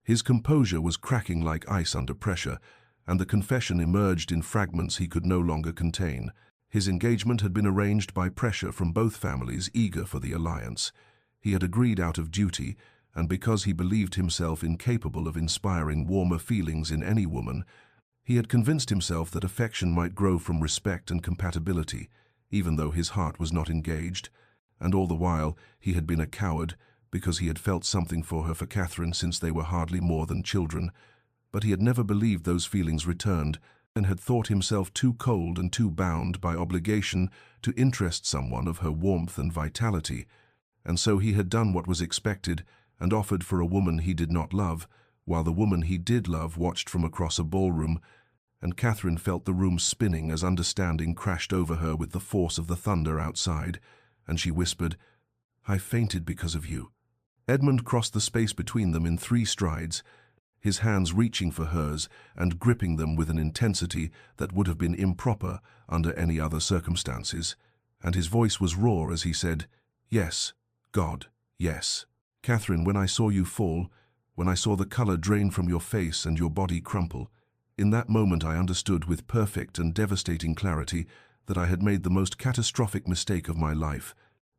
His composure was cracking like ice under pressure, and the confession emerged in fragments he could no longer contain. His engagement had been arranged by pressure from both families eager for the alliance. He had agreed out of duty, and because he believed himself incapable of inspiring warmer feelings in any woman, he had convinced himself that affection might grow from respect and compatibility, even though his heart was not engaged, and all the while he had been a coward because he had felt something for her, for Catherine, since they were hardly more than children. But he had never believed those feelings returned, and had thought himself too cold and too bound by obligation to interest someone of her warmth and vitality, and so he had done what was expected and offered for a woman he did not love, while the woman he did love watched from across a ballroom, and Catherine felt the room spinning as understanding crashed over her with the force of the thunder outside, and she whispered, "I fainted because of you." Edmund crossed the space between them in 3 strides, his hands reaching for hers and gripping them with an intensity that would have been improper under any other circumstances, and his voice was raw as he said, "Yes, God, yes. Catherine, when I saw you fall, when I saw the color drain from your face and your body crumple, in that moment I understood with perfect and devastating clarity that I had made the most catastrophic mistake of my life,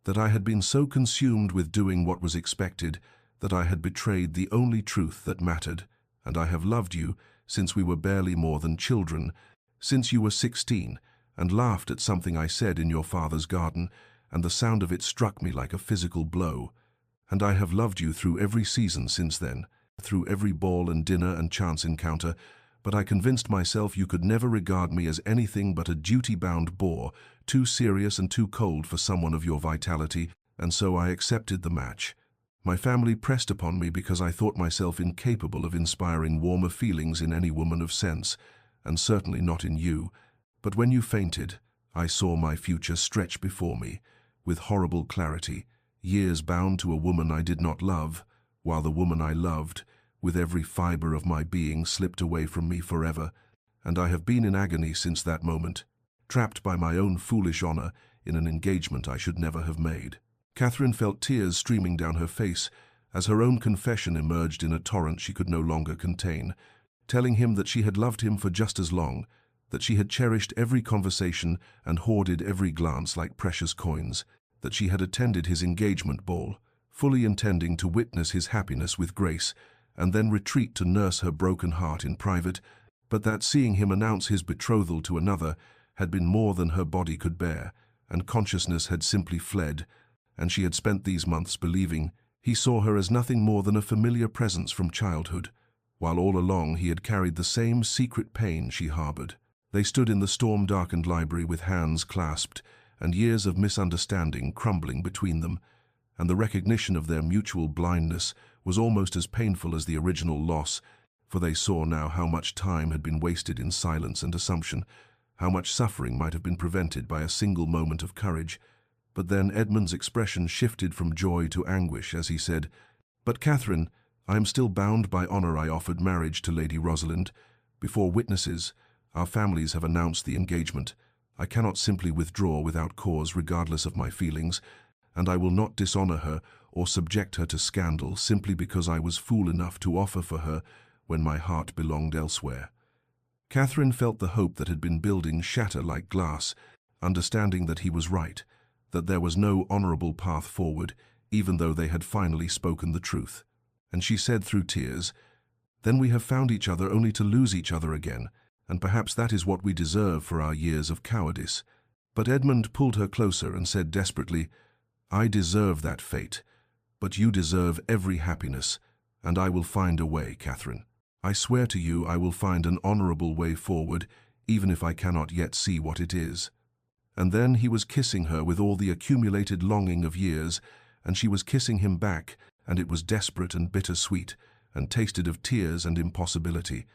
that I had been so consumed with doing what was expected that I had betrayed the only truth that mattered, and I have loved you since we were barely more than children, since you were 16, and laughed at something I said in your father's garden, and the sound of it struck me like a physical blow. And I have loved you through every season since then, through every ball and dinner and chance encounter, but I convinced myself you could never regard me as anything but a duty-bound bore, too serious and too cold for someone of your vitality, and so I accepted the match. My family pressed upon me because I thought myself incapable of inspiring warmer feelings in any woman of sense, and certainly not in you. But when you fainted, I saw my future stretch before me, with horrible clarity, years bound to a woman I did not love, while the woman I loved, with every fiber of my being, slipped away from me forever, and I have been in agony since that moment, trapped by my own foolish honor in an engagement I should never have made." Catherine felt tears streaming down her face as her own confession emerged in a torrent she could no longer contain, telling him that she had loved him for just as long, that she had cherished every conversation and hoarded every glance like precious coins, that she had attended his engagement ball, fully intending to witness his happiness with grace, and then retreat to nurse her broken heart in private, but that seeing him announce his betrothal to another had been more than her body could bear, and consciousness had simply fled, and she had spent these months believing he saw her as nothing more than a familiar presence from childhood, while all along he had carried the same secret pain she harbored. They stood in the storm-darkened library with hands clasped, and years of misunderstanding crumbling between them, and the recognition of their mutual blindness was almost as painful as the original loss, for they saw now how much time had been wasted in silence and assumption, how much suffering might have been prevented by a single moment of courage. But then Edmund's expression shifted from joy to anguish as he said, "But Catherine, I am still bound by honor. I offered marriage to Lady Rosalind. Before witnesses, our families have announced the engagement. I cannot simply withdraw without cause regardless of my feelings, and I will not dishonor her or subject her to scandal simply because I was fool enough to offer for her when my heart belonged elsewhere." Catherine felt the hope that had been building shatter like glass, understanding that he was right, that there was no honorable path forward, even though they had finally spoken the truth. And she said through tears, "Then we have found each other only to lose each other again, and perhaps that is what we deserve for our years of cowardice." But Edmund pulled her closer and said desperately, "I deserve that fate, but you deserve every happiness, and I will find a way, Catherine. I swear to you I will find an honorable way forward, even if I cannot yet see what it is." And then he was kissing her with all the accumulated longing of years, and she was kissing him back, and it was desperate and bittersweet, and tasted of tears and impossibility.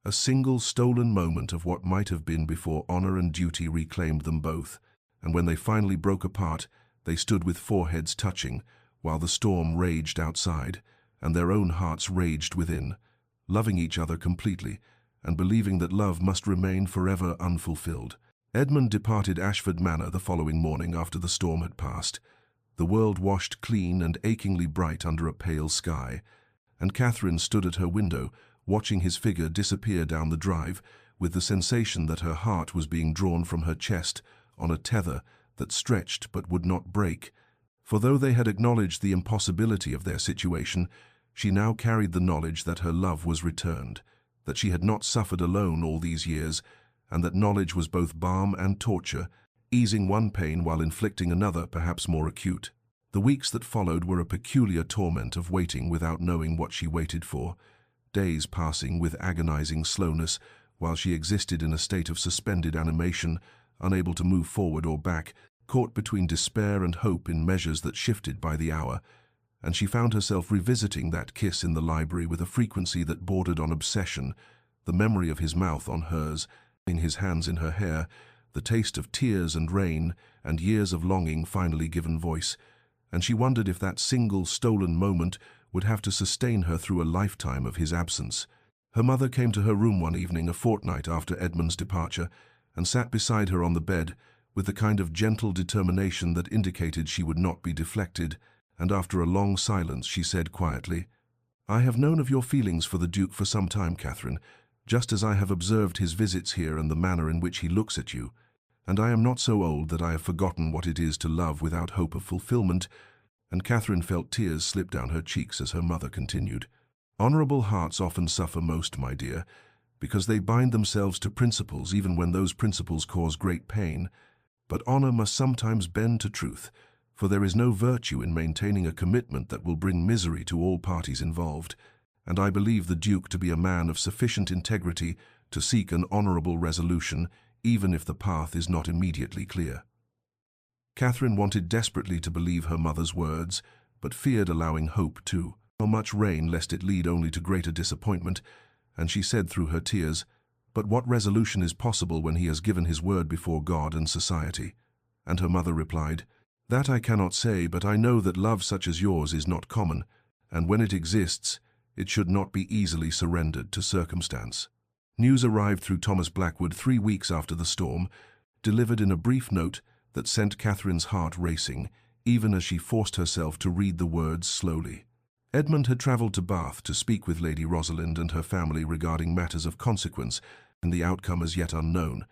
A single stolen moment of what might have been before honor and duty reclaimed them both, and when they finally broke apart, they stood with foreheads touching, while the storm raged outside, and their own hearts raged within, loving each other completely, and believing that love must remain forever unfulfilled. Edmund departed Ashford Manor the following morning after the storm had passed, the world washed clean and achingly bright under a pale sky, and Catherine stood at her window, watching his figure disappear down the drive, with the sensation that her heart was being drawn from her chest on a tether that stretched but would not break. For though they had acknowledged the impossibility of their situation, she now carried the knowledge that her love was returned, that she had not suffered alone all these years, and that knowledge was both balm and torture, easing one pain while inflicting another, perhaps more acute. The weeks that followed were a peculiar torment of waiting without knowing what she waited for, days passing with agonizing slowness while she existed in a state of suspended animation, unable to move forward or back, caught between despair and hope in measures that shifted by the hour, and she found herself revisiting that kiss in the library with a frequency that bordered on obsession, the memory of his mouth on hers, in his hands in her hair, the taste of tears and rain and years of longing finally given voice, and she wondered if that single stolen moment would have to sustain her through a lifetime of his absence. Her mother came to her room one evening a fortnight after Edmund's departure and sat beside her on the bed with the kind of gentle determination that indicated she would not be deflected, and after a long silence she said quietly, "I have known of your feelings for the Duke for some time, Catherine, just as I have observed his visits here and the manner in which he looks at you, and I am not so old that I have forgotten what it is to love without hope of fulfillment," and Catherine felt tears slip down her cheeks as her mother continued. "Honorable hearts often suffer most, my dear, because they bind themselves to principles even when those principles cause great pain, but honor must sometimes bend to truth, for there is no virtue in maintaining a commitment that will bring misery to all parties involved, and I believe the Duke to be a man of sufficient integrity to seek an honorable resolution, even if the path is not immediately clear." Catherine wanted desperately to believe her mother's words, but feared allowing hope too much rain lest it lead only to greater disappointment, and she said through her tears, "But what resolution is possible when he has given his word before God and society?" And her mother replied, "That I cannot say, but I know that love such as yours is not common, and when it exists, it should not be easily surrendered to circumstance." News arrived through Thomas Blackwood 3 weeks after the storm, delivered in a brief note that sent Catherine's heart racing, even as she forced herself to read the words slowly. Edmund had travelled to Bath to speak with Lady Rosalind and her family regarding matters of consequence, and the outcome as yet unknown.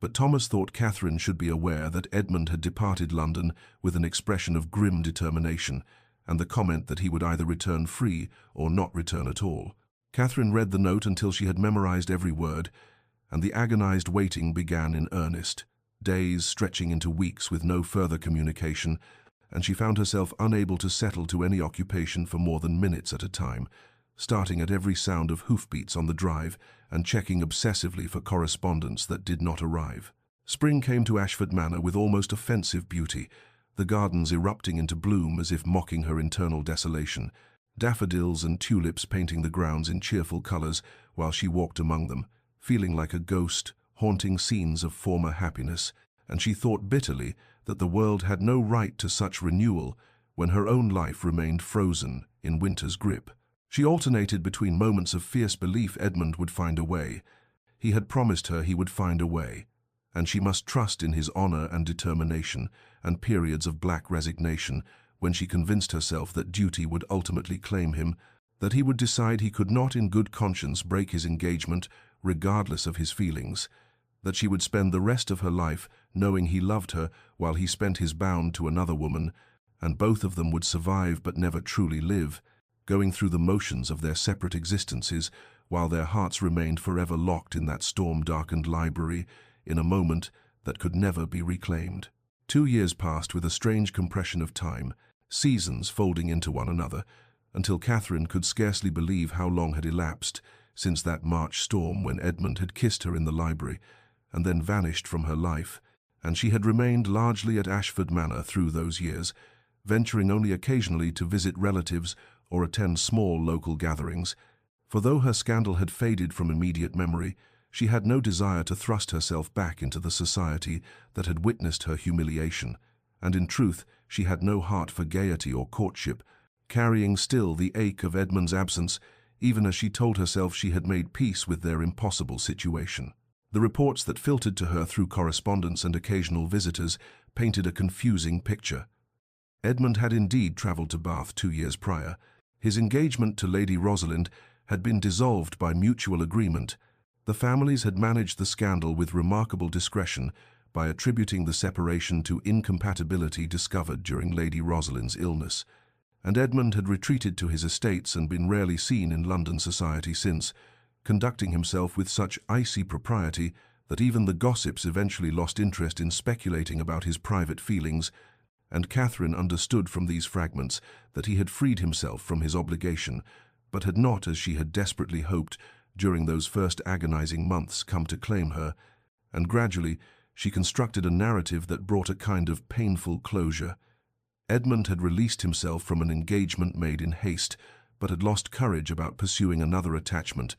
But Thomas thought Catherine should be aware that Edmund had departed London with an expression of grim determination, and the comment that he would either return free or not return at all. Catherine read the note until she had memorized every word, and the agonized waiting began in earnest, days stretching into weeks with no further communication, and she found herself unable to settle to any occupation for more than minutes at a time, starting at every sound of hoofbeats on the drive and checking obsessively for correspondence that did not arrive. Spring came to Ashford Manor with almost offensive beauty, the gardens erupting into bloom as if mocking her internal desolation, daffodils and tulips painting the grounds in cheerful colors while she walked among them, feeling like a ghost, haunting scenes of former happiness, and she thought bitterly that the world had no right to such renewal when her own life remained frozen in winter's grip. She alternated between moments of fierce belief Edmund would find a way. He had promised her he would find a way, and she must trust in his honor and determination, and periods of black resignation when she convinced herself that duty would ultimately claim him, that he would decide he could not in good conscience break his engagement regardless of his feelings, that she would spend the rest of her life knowing he loved her while he spent his bound to another woman, and both of them would survive but never truly live, going through the motions of their separate existences while their hearts remained forever locked in that storm-darkened library in a moment that could never be reclaimed. 2 years passed with a strange compression of time, seasons folding into one another, until Catherine could scarcely believe how long had elapsed since that March storm when Edmund had kissed her in the library and then vanished from her life, and she had remained largely at Ashford Manor through those years, venturing only occasionally to visit relatives or attend small local gatherings, for though her scandal had faded from immediate memory, she had no desire to thrust herself back into the society that had witnessed her humiliation, and in truth she had no heart for gaiety or courtship, carrying still the ache of Edmund's absence, even as she told herself she had made peace with their impossible situation. The reports that filtered to her through correspondence and occasional visitors painted a confusing picture. Edmund had indeed travelled to Bath 2 years prior. His engagement to Lady Rosalind had been dissolved by mutual agreement. The families had managed the scandal with remarkable discretion by attributing the separation to incompatibility discovered during Lady Rosalind's illness, and Edmund had retreated to his estates and been rarely seen in London society since, conducting himself with such icy propriety that even the gossips eventually lost interest in speculating about his private feelings, and Catherine understood from these fragments that he had freed himself from his obligation, but had not, as she had desperately hoped, during those first agonizing months come to claim her, and gradually she constructed a narrative that brought a kind of painful closure. Edmund had released himself from an engagement made in haste, but had lost courage about pursuing another attachment,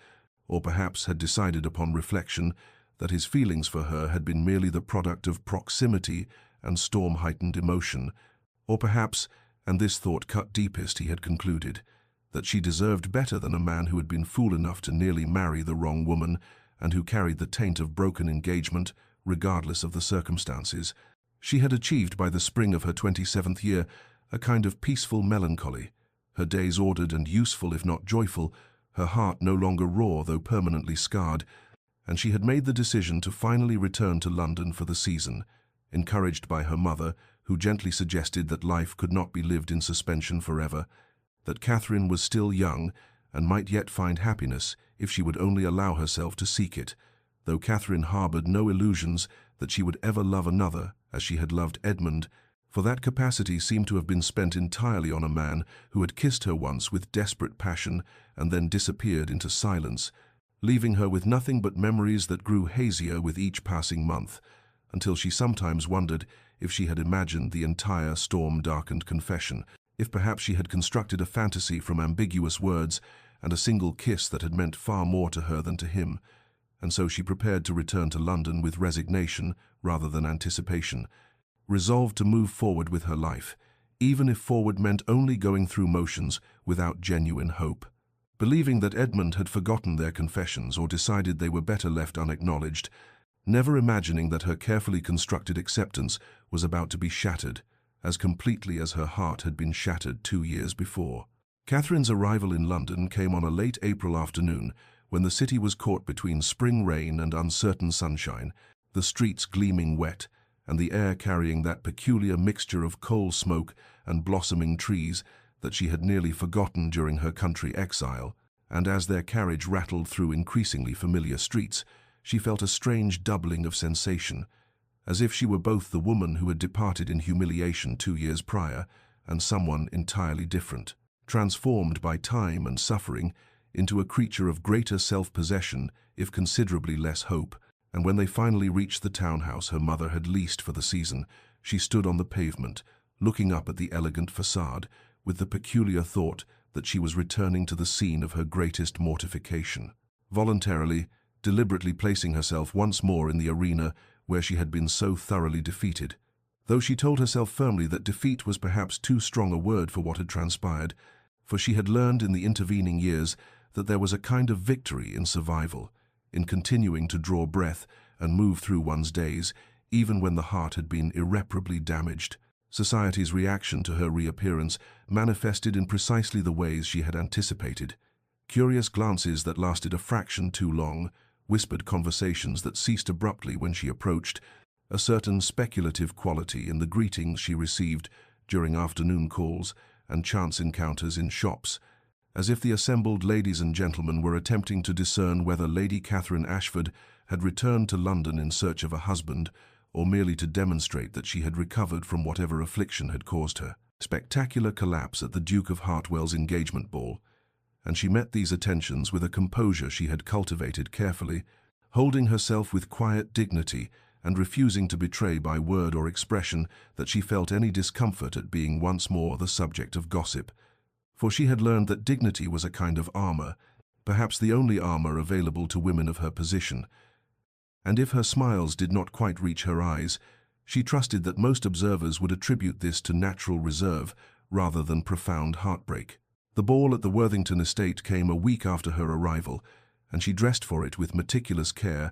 or perhaps had decided upon reflection that his feelings for her had been merely the product of proximity and storm-heightened emotion, or perhaps, and this thought cut deepest, he had concluded, that she deserved better than a man who had been fool enough to nearly marry the wrong woman and who carried the taint of broken engagement, regardless of the circumstances. She had achieved by the spring of her 27th year a kind of peaceful melancholy, her days ordered and useful if not joyful, her heart no longer raw though permanently scarred, and she had made the decision to finally return to London for the season, encouraged by her mother, who gently suggested that life could not be lived in suspension forever, that Catherine was still young and might yet find happiness if she would only allow herself to seek it, though Catherine harbored no illusions that she would ever love another as she had loved Edmund, for that capacity seemed to have been spent entirely on a man who had kissed her once with desperate passion and then disappeared into silence, leaving her with nothing but memories that grew hazier with each passing month, until she sometimes wondered if she had imagined the entire storm-darkened confession, if perhaps she had constructed a fantasy from ambiguous words and a single kiss that had meant far more to her than to him, and so she prepared to return to London with resignation rather than anticipation, resolved to move forward with her life, even if forward meant only going through motions without genuine hope. Believing that Edmund had forgotten their confessions or decided they were better left unacknowledged, never imagining that her carefully constructed acceptance was about to be shattered, as completely as her heart had been shattered 2 years before. Catherine's arrival in London came on a late April afternoon, when the city was caught between spring rain and uncertain sunshine, the streets gleaming wet, and the air carrying that peculiar mixture of coal smoke and blossoming trees that she had nearly forgotten during her country exile, and as their carriage rattled through increasingly familiar streets, she felt a strange doubling of sensation, as if she were both the woman who had departed in humiliation 2 years prior and someone entirely different, transformed by time and suffering into a creature of greater self-possession, if considerably less hope. And when they finally reached the townhouse her mother had leased for the season, she stood on the pavement, looking up at the elegant facade, with the peculiar thought that she was returning to the scene of her greatest mortification, voluntarily, deliberately placing herself once more in the arena where she had been so thoroughly defeated, though she told herself firmly that defeat was perhaps too strong a word for what had transpired, for she had learned in the intervening years that there was a kind of victory in survival, in continuing to draw breath and move through one's days, even when the heart had been irreparably damaged. Society's reaction to her reappearance manifested in precisely the ways she had anticipated. Curious glances that lasted a fraction too long, whispered conversations that ceased abruptly when she approached, a certain speculative quality in the greetings she received during afternoon calls and chance encounters in shops, as if the assembled ladies and gentlemen were attempting to discern whether Lady Catherine Ashford had returned to London in search of a husband, or merely to demonstrate that she had recovered from whatever affliction had caused her spectacular collapse at the Duke of Hartwell's engagement ball, and she met these attentions with a composure she had cultivated carefully, holding herself with quiet dignity and refusing to betray by word or expression that she felt any discomfort at being once more the subject of gossip, for she had learned that dignity was a kind of armor, perhaps the only armor available to women of her position, and if her smiles did not quite reach her eyes, she trusted that most observers would attribute this to natural reserve rather than profound heartbreak. The ball at the Worthington estate came a week after her arrival, and she dressed for it with meticulous care,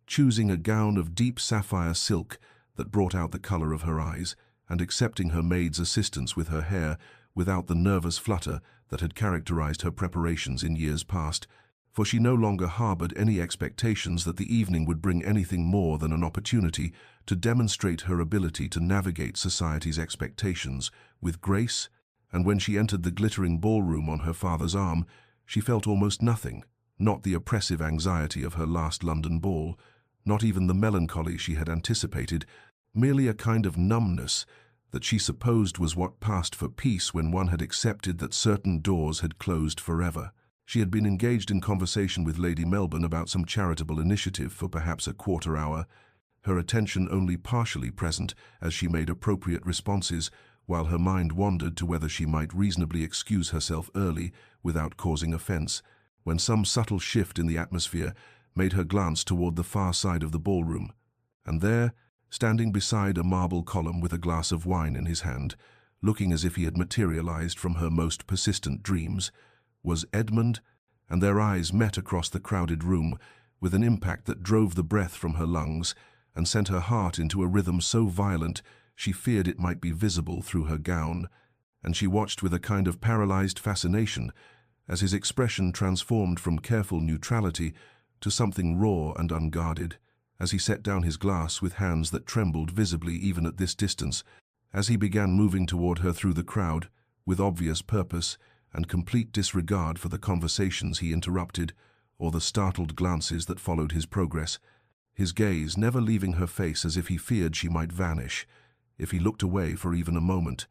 choosing a gown of deep sapphire silk that brought out the color of her eyes, and accepting her maid's assistance with her hair without the nervous flutter that had characterized her preparations in years past, for she no longer harbored any expectations that the evening would bring anything more than an opportunity to demonstrate her ability to navigate society's expectations with grace, and when she entered the glittering ballroom on her father's arm, she felt almost nothing, not the oppressive anxiety of her last London ball, not even the melancholy she had anticipated, merely a kind of numbness that she supposed was what passed for peace when one had accepted that certain doors had closed forever. She had been engaged in conversation with Lady Melbourne about some charitable initiative for perhaps a quarter hour, her attention only partially present as she made appropriate responses, while her mind wandered to whether she might reasonably excuse herself early without causing offense, when some subtle shift in the atmosphere made her glance toward the far side of the ballroom. And there, standing beside a marble column with a glass of wine in his hand, looking as if he had materialized from her most persistent dreams, was Edmund, and their eyes met across the crowded room with an impact that drove the breath from her lungs and sent her heart into a rhythm so violent she feared it might be visible through her gown, and she watched with a kind of paralyzed fascination as his expression transformed from careful neutrality to something raw and unguarded, as he set down his glass with hands that trembled visibly even at this distance, as he began moving toward her through the crowd, with obvious purpose and complete disregard for the conversations he interrupted or the startled glances that followed his progress, his gaze never leaving her face as if he feared she might vanish if he looked away for even a moment,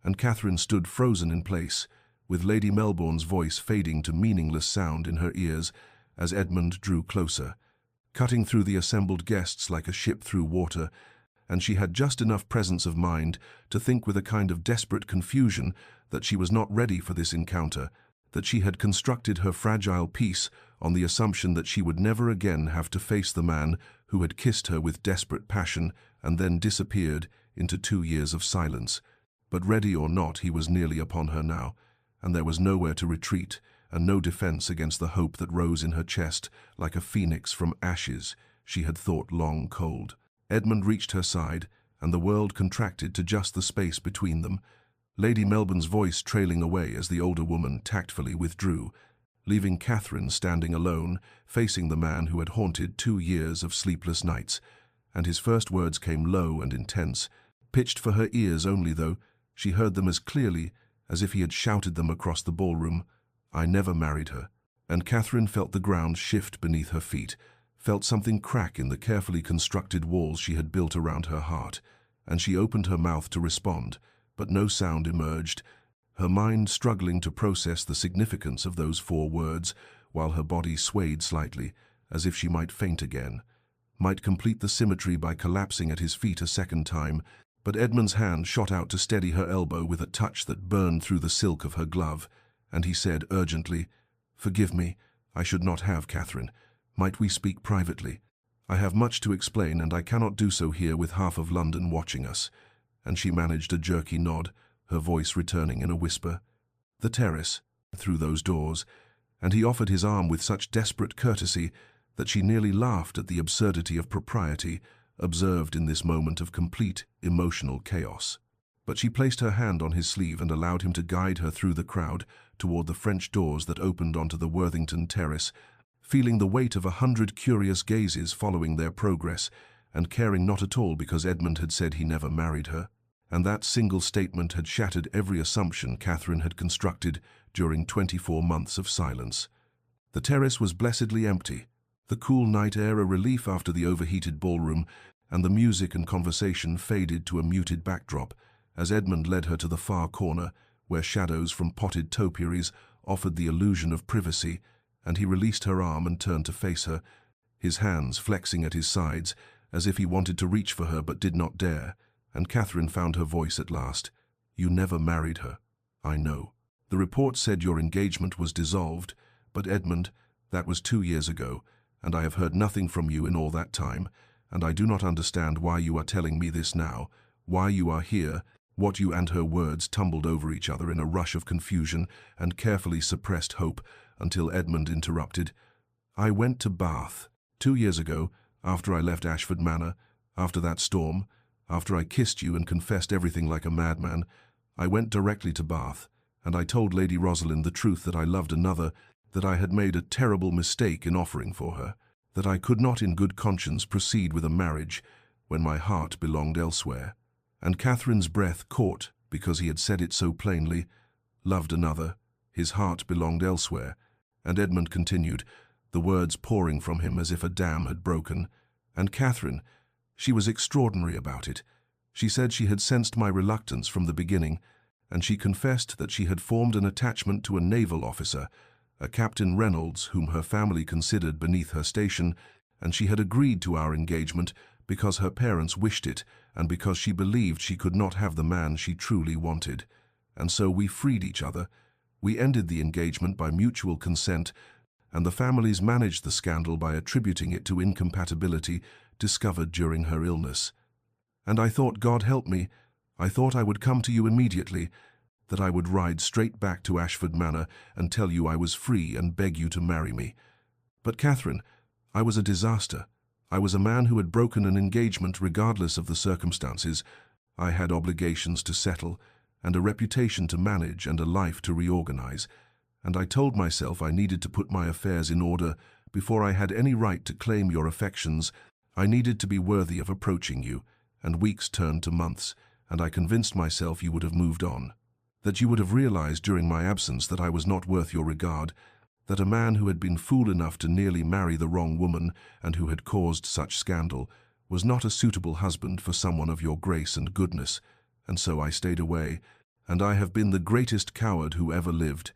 and Catherine stood frozen in place, with Lady Melbourne's voice fading to meaningless sound in her ears as Edmund drew closer, cutting through the assembled guests like a ship through water, and she had just enough presence of mind to think with a kind of desperate confusion that she was not ready for this encounter, that she had constructed her fragile peace on the assumption that she would never again have to face the man who had kissed her with desperate passion and then disappeared into 2 years of silence. But ready or not, he was nearly upon her now, and there was nowhere to retreat, and no defense against the hope that rose in her chest like a phoenix from ashes she had thought long cold. Edmund reached her side, and the world contracted to just the space between them, Lady Melbourne's voice trailing away as the older woman tactfully withdrew, leaving Catherine standing alone, facing the man who had haunted 2 years of sleepless nights, and his first words came low and intense, pitched for her ears only, though she heard them as clearly as if he had shouted them across the ballroom. "I never married her." And Catherine felt the ground shift beneath her feet, felt something crack in the carefully constructed walls she had built around her heart, and she opened her mouth to respond, but no sound emerged, her mind struggling to process the significance of those 4 words, while her body swayed slightly, as if she might faint again, might complete the symmetry by collapsing at his feet a second time, but Edmund's hand shot out to steady her elbow with a touch that burned through the silk of her glove, and he said urgently, "Forgive me, I should not have, Catherine. Might we speak privately? I have much to explain, and I cannot do so here with half of London watching us." And she managed a jerky nod, her voice returning in a whisper. "The terrace, through those doors," and he offered his arm with such desperate courtesy that she nearly laughed at the absurdity of propriety observed in this moment of complete emotional chaos. But she placed her hand on his sleeve and allowed him to guide her through the crowd toward the French doors that opened onto the Worthington terrace, feeling the weight of 100 curious gazes following their progress, and caring not at all because Edmund had said he never married her. And that single statement had shattered every assumption Catherine had constructed during 24 months of silence. The terrace was blessedly empty, the cool night air a relief after the overheated ballroom, and the music and conversation faded to a muted backdrop as Edmund led her to the far corner, where shadows from potted topiaries offered the illusion of privacy, and he released her arm and turned to face her, his hands flexing at his sides as if he wanted to reach for her but did not dare, and Catherine found her voice at last. "You never married her. I know. The report said your engagement was dissolved, but Edmund, that was 2 years ago, and I have heard nothing from you in all that time, and I do not understand why you are telling me this now, why you are here, What you and her words tumbled over each other in a rush of confusion and carefully suppressed hope until Edmund interrupted. I went to Bath 2 years ago, after I left Ashford Manor, after that storm, after I kissed you and confessed everything like a madman. I went directly to Bath, and I told Lady Rosalind the truth that I loved another, that I had made a terrible mistake in offering for her, that I could not in good conscience proceed with a marriage when my heart belonged elsewhere. And Catherine's breath caught because he had said it so plainly. Loved another, his heart belonged elsewhere. And Edmund continued, the words pouring from him as if a dam had broken. And Catherine, she was extraordinary about it. She said she had sensed my reluctance from the beginning, and she confessed that she had formed an attachment to a naval officer, a Captain Reynolds, whom her family considered beneath her station, and she had agreed to our engagement because her parents wished it and because she believed she could not have the man she truly wanted. And so we freed each other. We ended the engagement by mutual consent, and the families managed the scandal by attributing it to incompatibility discovered during her illness. And I thought, God help me, I thought I would come to you immediately, that I would ride straight back to Ashford Manor and tell you I was free and beg you to marry me. But Catherine, I was a disaster. I was a man who had broken an engagement regardless of the circumstances. I had obligations to settle, and a reputation to manage, and a life to reorganize. And I told myself I needed to put my affairs in order before I had any right to claim your affections. I needed to be worthy of approaching you, and weeks turned to months, and I convinced myself you would have moved on, that you would have realized during my absence that I was not worth your regard, that a man who had been fool enough to nearly marry the wrong woman and who had caused such scandal was not a suitable husband for someone of your grace and goodness. And so I stayed away, and I have been the greatest coward who ever lived,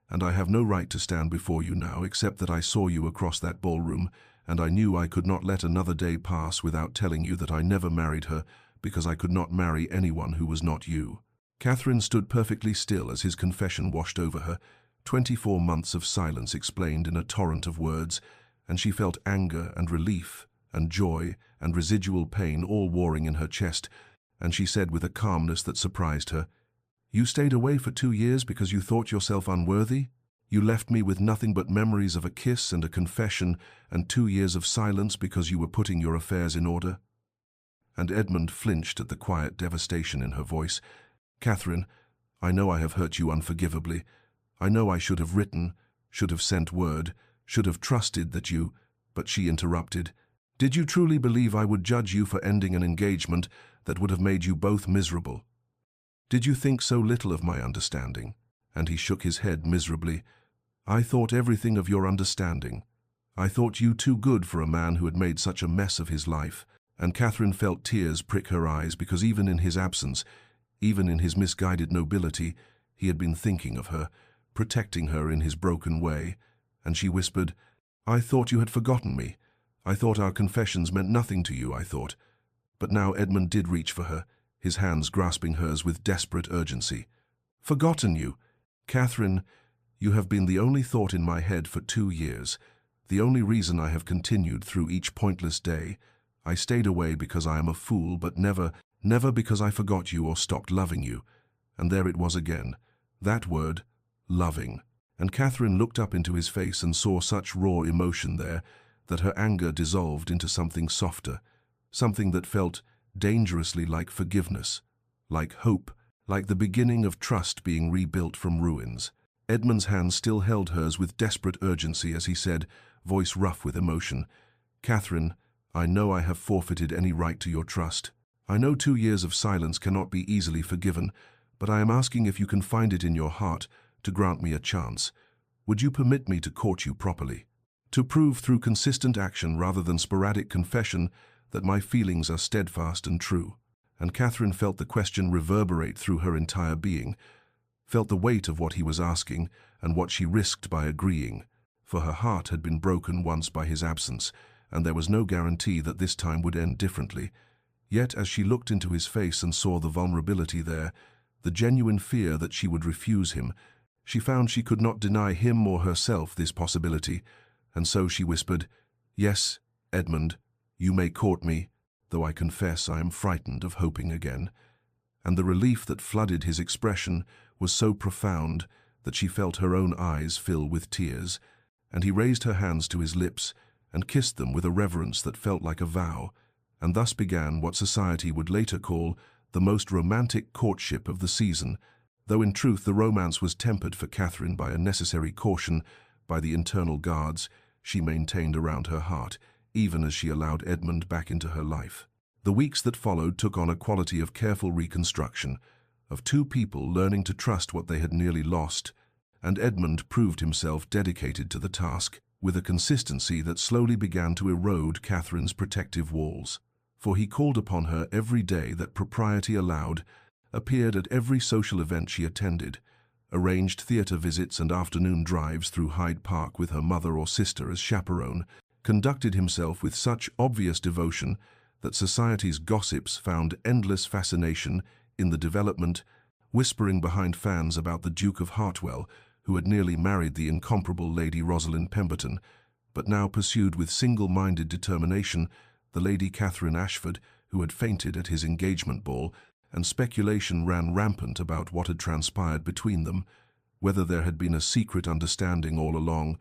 and I have no right to stand before you now except that I saw you across that ballroom, and I knew I could not let another day pass without telling you that I never married her because I could not marry anyone who was not you. Catherine stood perfectly still as his confession washed over her. 24 months of silence explained in a torrent of words, and she felt anger and relief and joy and residual pain all warring in her chest, and she said with a calmness that surprised her, You stayed away for 2 years because you thought yourself unworthy? You left me with nothing but memories of a kiss and a confession and 2 years of silence because you were putting your affairs in order? And Edmund flinched at the quiet devastation in her voice. Catherine, I know I have hurt you unforgivably. I know I should have written, should have sent word, should have trusted that you— But she interrupted. Did you truly believe I would judge you for ending an engagement that would have made you both miserable? Did you think so little of my understanding? And he shook his head miserably. I thought everything of your understanding. I thought you too good for a man who had made such a mess of his life. And Catherine felt tears prick her eyes because even in his absence, even in his misguided nobility, he had been thinking of her, protecting her in his broken way. And she whispered, I thought you had forgotten me. I thought our confessions meant nothing to you, I thought. But now Edmund did reach for her, his hands grasping hers with desperate urgency. Forgotten you? Catherine, you have been the only thought in my head for 2 years, the only reason I have continued through each pointless day. I stayed away because I am a fool, but never because I forgot you or stopped loving you. And there it was again, that word, loving. And Catherine looked up into his face and saw such raw emotion there that her anger dissolved into something softer, something that felt dangerously like forgiveness, like hope, like the beginning of trust being rebuilt from ruins. Edmund's hand still held hers with desperate urgency as he said, voice rough with emotion, Catherine, I know I have forfeited any right to your trust. I know 2 years of silence cannot be easily forgiven, but I am asking if you can find it in your heart to grant me a chance. Would you permit me to court you properly? To prove through consistent action rather than sporadic confession that my feelings are steadfast and true? And Catherine felt the question reverberate through her entire being, felt the weight of what he was asking and what she risked by agreeing, for her heart had been broken once by his absence, and there was no guarantee that this time would end differently. Yet as she looked into his face and saw the vulnerability there, the genuine fear that she would refuse him, she found she could not deny him or herself this possibility, and so she whispered, Yes, Edmund, you may court me, though I confess I am frightened of hoping again. and the relief that flooded his expression was so profound that she felt her own eyes fill with tears, and he raised her hands to his lips and kissed them with a reverence that felt like a vow, and thus began what society would later call the most romantic courtship of the season, though in truth the romance was tempered for Catherine by a necessary caution, by the internal guards she maintained around her heart, even as she allowed Edmund back into her life. The weeks that followed took on a quality of careful reconstruction, of two people learning to trust what they had nearly lost, and Edmund proved himself dedicated to the task, with a consistency that slowly began to erode Catherine's protective walls. For he called upon her every day that propriety allowed, appeared at every social event she attended, arranged theatre visits and afternoon drives through Hyde Park with her mother or sister as chaperone, conducted himself with such obvious devotion that society's gossips found endless fascination in the development, whispering behind fans about the Duke of Hartwell, who had nearly married the incomparable Lady Rosalind Pemberton, but now pursued with single-minded determination the Lady Catherine Ashford, who had fainted at his engagement ball, and speculation ran rampant about what had transpired between them, whether there had been a secret understanding all along,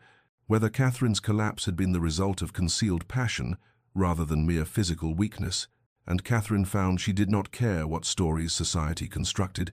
whether Catherine's collapse had been the result of concealed passion rather than mere physical weakness, and Catherine found she did not care what stories society constructed,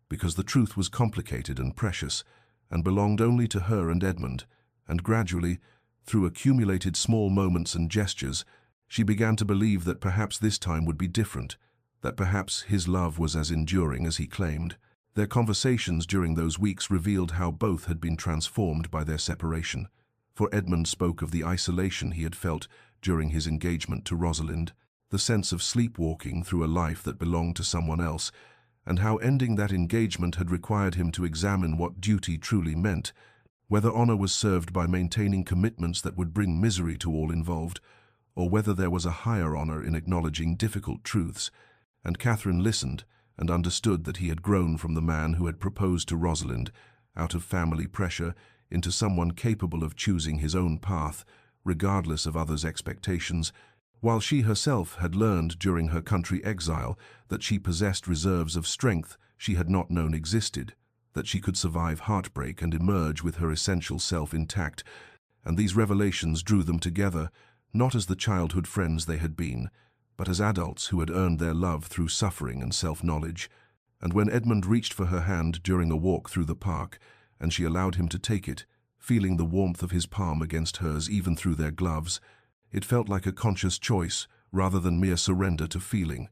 because the truth was complicated and precious, and belonged only to her and Edmund, and gradually, through accumulated small moments and gestures, she began to believe that perhaps this time would be different, that perhaps his love was as enduring as he claimed. Their conversations during those weeks revealed how both had been transformed by their separation, for Edmund spoke of the isolation he had felt during his engagement to Rosalind, the sense of sleepwalking through a life that belonged to someone else, and how ending that engagement had required him to examine what duty truly meant, whether honor was served by maintaining commitments that would bring misery to all involved, or whether there was a higher honor in acknowledging difficult truths. And Catherine listened and understood that he had grown from the man who had proposed to Rosalind, out of family pressure, into someone capable of choosing his own path, regardless of others' expectations, while she herself had learned during her country exile that she possessed reserves of strength she had not known existed, that she could survive heartbreak and emerge with her essential self intact, and these revelations drew them together, not as the childhood friends they had been, but as adults who had earned their love through suffering and self-knowledge. And when Edmund reached for her hand during a walk through the park, and she allowed him to take it, feeling the warmth of his palm against hers even through their gloves, it felt like a conscious choice rather than mere surrender to feeling,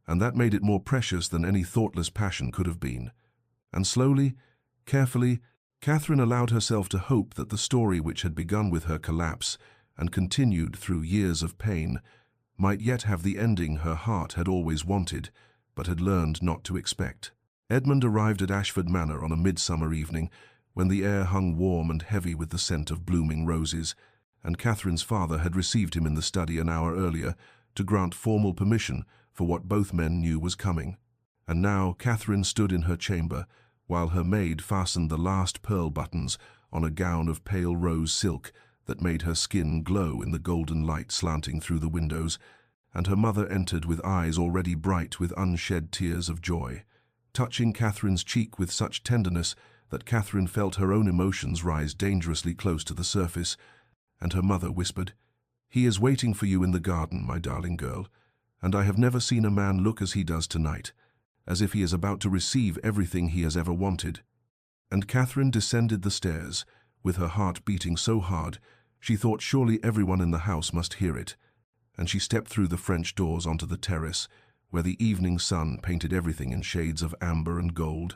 and that made it more precious than any thoughtless passion could have been. And slowly, carefully, Catherine allowed herself to hope that the story which had begun with her collapse and continued through years of pain might yet have the ending her heart had always wanted, but had learned not to expect. Edmund arrived at Ashford Manor on a midsummer evening, when the air hung warm and heavy with the scent of blooming roses, and Catherine's father had received him in the study an hour earlier to grant formal permission for what both men knew was coming. And now Catherine stood in her chamber, while her maid fastened the last pearl buttons on a gown of pale rose silk that made her skin glow in the golden light slanting through the windows, and her mother entered with eyes already bright with unshed tears of joy, touching Catherine's cheek with such tenderness that Catherine felt her own emotions rise dangerously close to the surface, and her mother whispered, "He is waiting for you in the garden, my darling girl, and I have never seen a man look as he does tonight, as if he is about to receive everything he has ever wanted." And Catherine descended the stairs, with her heart beating so hard she thought surely everyone in the house must hear it, and she stepped through the French doors onto the terrace, where the evening sun painted everything in shades of amber and gold,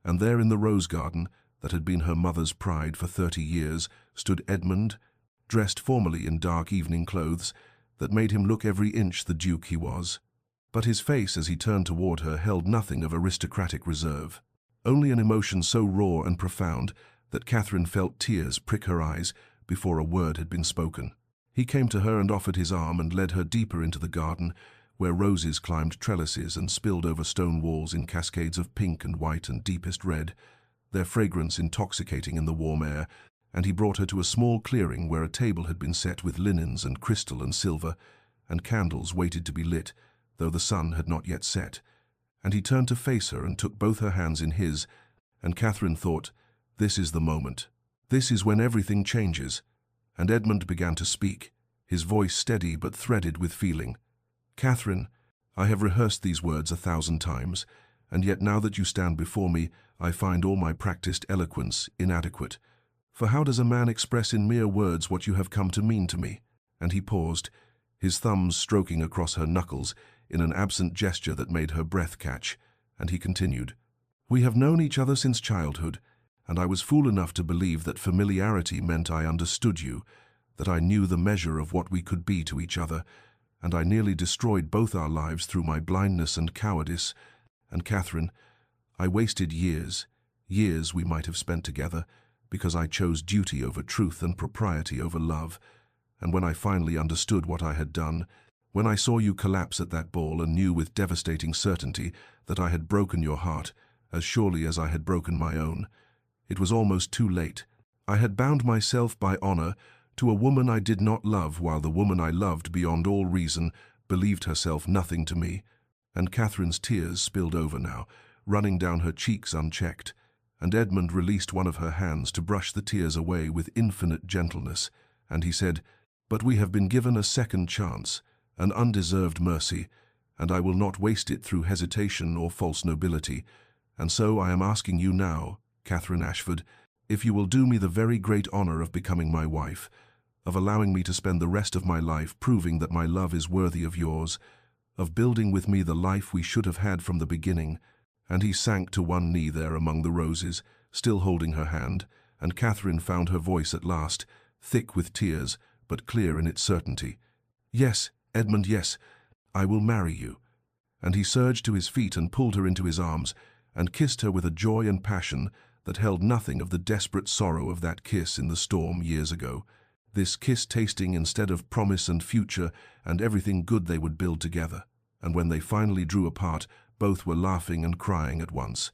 and there in the rose garden that had been her mother's pride for 30 years stood Edmund, dressed formally in dark evening clothes that made him look every inch the duke he was. But his face as he turned toward her held nothing of aristocratic reserve, only an emotion so raw and profound that Catherine felt tears prick her eyes before a word had been spoken. He came to her and offered his arm and led her deeper into the garden, where roses climbed trellises and spilled over stone walls in cascades of pink and white and deepest red, their fragrance intoxicating in the warm air, and he brought her to a small clearing where a table had been set with linens and crystal and silver, and candles waited to be lit, though the sun had not yet set. and he turned to face her and took both her hands in his, and Catherine thought, this is the moment. This is when everything changes. And Edmund began to speak, his voice steady but threaded with feeling. Catherine, I have rehearsed these words 1,000 times, and yet now that you stand before me, I find all my practiced eloquence inadequate. For how does a man express in mere words what you have come to mean to me? And he paused, his thumbs stroking across her knuckles in an absent gesture that made her breath catch, and he continued, We have known each other since childhood, and I was fool enough to believe that familiarity meant I understood you, that I knew the measure of what we could be to each other, and I nearly destroyed both our lives through my blindness and cowardice. And Catherine, I wasted years we might have spent together, because I chose duty over truth and propriety over love. And when I finally understood what I had done, when I saw you collapse at that ball and knew with devastating certainty that I had broken your heart, as surely as I had broken my own, it was almost too late. I had bound myself by honor to a woman I did not love, while the woman I loved beyond all reason believed herself nothing to me. And Catherine's tears spilled over now, running down her cheeks unchecked, and Edmund released one of her hands to brush the tears away with infinite gentleness, and he said, But we have been given a second chance, an undeserved mercy, and I will not waste it through hesitation or false nobility, and so I am asking you now, Catherine Ashford, if you will do me the very great honor of becoming my wife, of allowing me to spend the rest of my life proving that my love is worthy of yours, of building with me the life we should have had from the beginning. And he sank to one knee there among the roses, still holding her hand, and Catherine found her voice at last, thick with tears, but clear in its certainty. Yes, Edmund, yes, I will marry you. And he surged to his feet and pulled her into his arms, and kissed her with a joy and passion that held nothing of the desperate sorrow of that kiss in the storm years ago. This kiss tasting instead of promise and future and everything good they would build together. And when they finally drew apart, both were laughing and crying at once.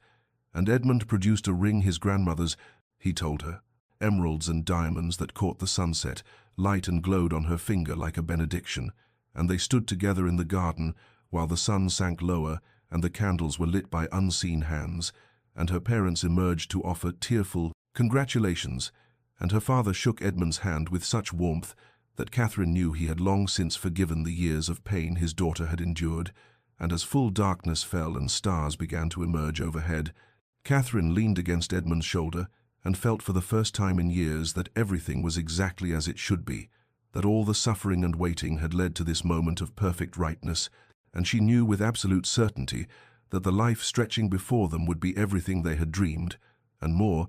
And Edmund produced a ring his grandmother's, he told her, emeralds and diamonds that caught the sunset, light and glowed on her finger like a benediction. And they stood together in the garden while the sun sank lower and the candles were lit by unseen hands, and her parents emerged to offer tearful congratulations, and her father shook Edmund's hand with such warmth that Catherine knew he had long since forgiven the years of pain his daughter had endured. And as full darkness fell and stars began to emerge overhead, Catherine leaned against Edmund's shoulder and felt for the first time in years that everything was exactly as it should be, that all the suffering and waiting had led to this moment of perfect rightness, and she knew with absolute certainty that the life stretching before them would be everything they had dreamed, and more,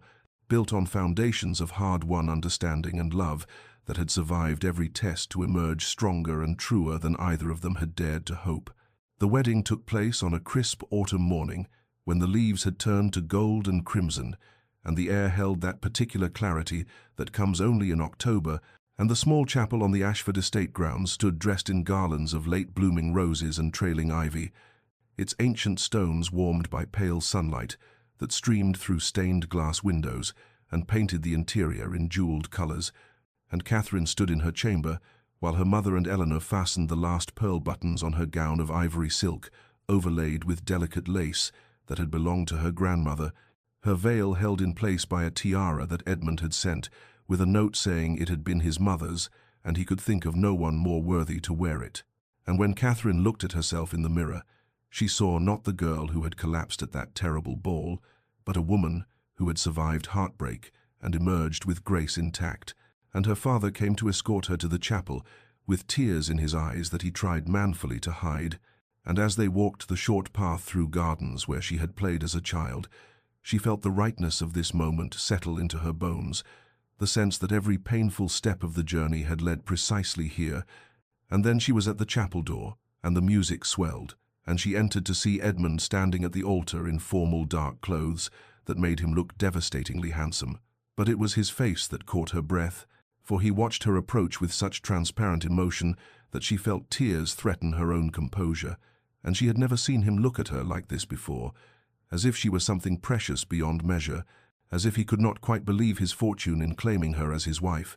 built on foundations of hard-won understanding and love that had survived every test to emerge stronger and truer than either of them had dared to hope. The wedding took place on a crisp autumn morning when the leaves had turned to gold and crimson, and the air held that particular clarity that comes only in October, and the small chapel on the Ashford estate grounds stood dressed in garlands of late-blooming roses and trailing ivy, its ancient stones warmed by pale sunlight that streamed through stained glass windows and painted the interior in jeweled colors. And Catherine stood in her chamber, while her mother and Eleanor fastened the last pearl buttons on her gown of ivory silk, overlaid with delicate lace that had belonged to her grandmother, her veil held in place by a tiara that Edmund had sent, with a note saying it had been his mother's, and he could think of no one more worthy to wear it. And when Catherine looked at herself in the mirror, she saw not the girl who had collapsed at that terrible ball, but a woman who had survived heartbreak and emerged with grace intact. And her father came to escort her to the chapel, with tears in his eyes that he tried manfully to hide. And as they walked the short path through gardens where she had played as a child, she felt the rightness of this moment settle into her bones, the sense that every painful step of the journey had led precisely here. And then she was at the chapel door, and the music swelled, and she entered to see Edmund standing at the altar in formal dark clothes that made him look devastatingly handsome. But it was his face that caught her breath, for he watched her approach with such transparent emotion that she felt tears threaten her own composure, and she had never seen him look at her like this before, as if she were something precious beyond measure, as if he could not quite believe his fortune in claiming her as his wife.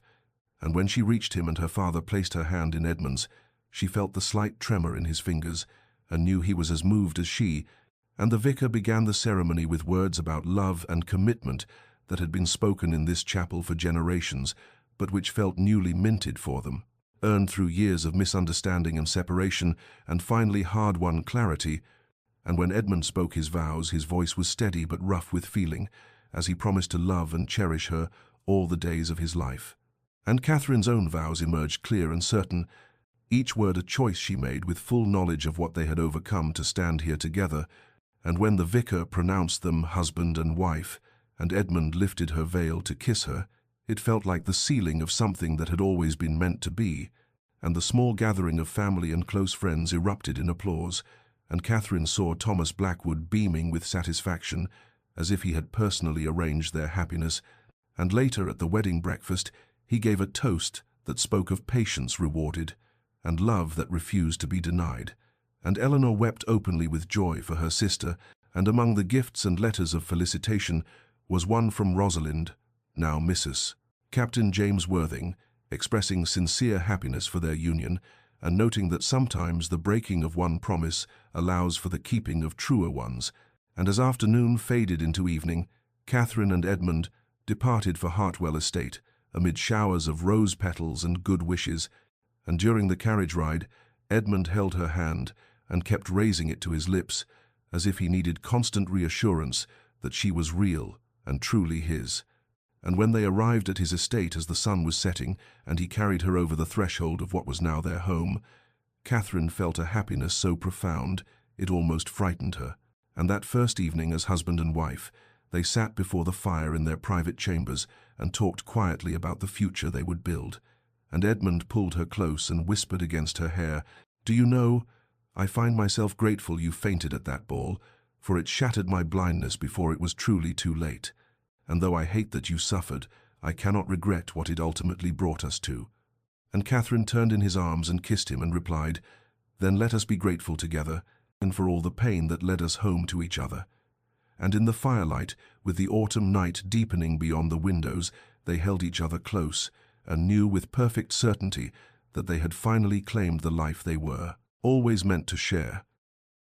And when she reached him and her father placed her hand in Edmund's, she felt the slight tremor in his fingers, and knew he was as moved as she, And the vicar began the ceremony with words about love and commitment that had been spoken in this chapel for generations, but which felt newly minted for them, earned through years of misunderstanding and separation, and finally hard-won clarity. And when Edmund spoke his vows, his voice was steady but rough with feeling, as he promised to love and cherish her all the days of his life. And Catherine's own vows emerged clear and certain, each word a choice she made with full knowledge of what they had overcome to stand here together. And when the vicar pronounced them husband and wife, and Edmund lifted her veil to kiss her, it felt like the sealing of something that had always been meant to be, and the small gathering of family and close friends erupted in applause, and Catherine saw Thomas Blackwood beaming with satisfaction, as if he had personally arranged their happiness, and later at the wedding breakfast he gave a toast that spoke of patience rewarded, and love that refused to be denied. And Eleanor wept openly with joy for her sister, and among the gifts and letters of felicitation was one from Rosalind, now Mrs. Captain James Worthing, expressing sincere happiness for their union, and noting that sometimes the breaking of one promise allows for the keeping of truer ones. And as afternoon faded into evening, Catherine and Edmund departed for Hartwell Estate, amid showers of rose petals and good wishes, and during the carriage ride, Edmund held her hand and kept raising it to his lips, as if he needed constant reassurance that she was real and truly his. And when they arrived at his estate as the sun was setting, and he carried her over the threshold of what was now their home, Catherine felt a happiness so profound it almost frightened her. And that first evening as husband and wife, they sat before the fire in their private chambers and talked quietly about the future they would build. And Edmund pulled her close and whispered against her hair, "Do you know, I find myself grateful you fainted at that ball, for it shattered my blindness before it was truly too late. And though I hate that you suffered, I cannot regret what it ultimately brought us to." And Catherine turned in his arms and kissed him and replied, "Then let us be grateful together, and for all the pain that led us home to each other." And in the firelight, with the autumn night deepening beyond the windows, they held each other close, and knew with perfect certainty that they had finally claimed the life they were always meant to share.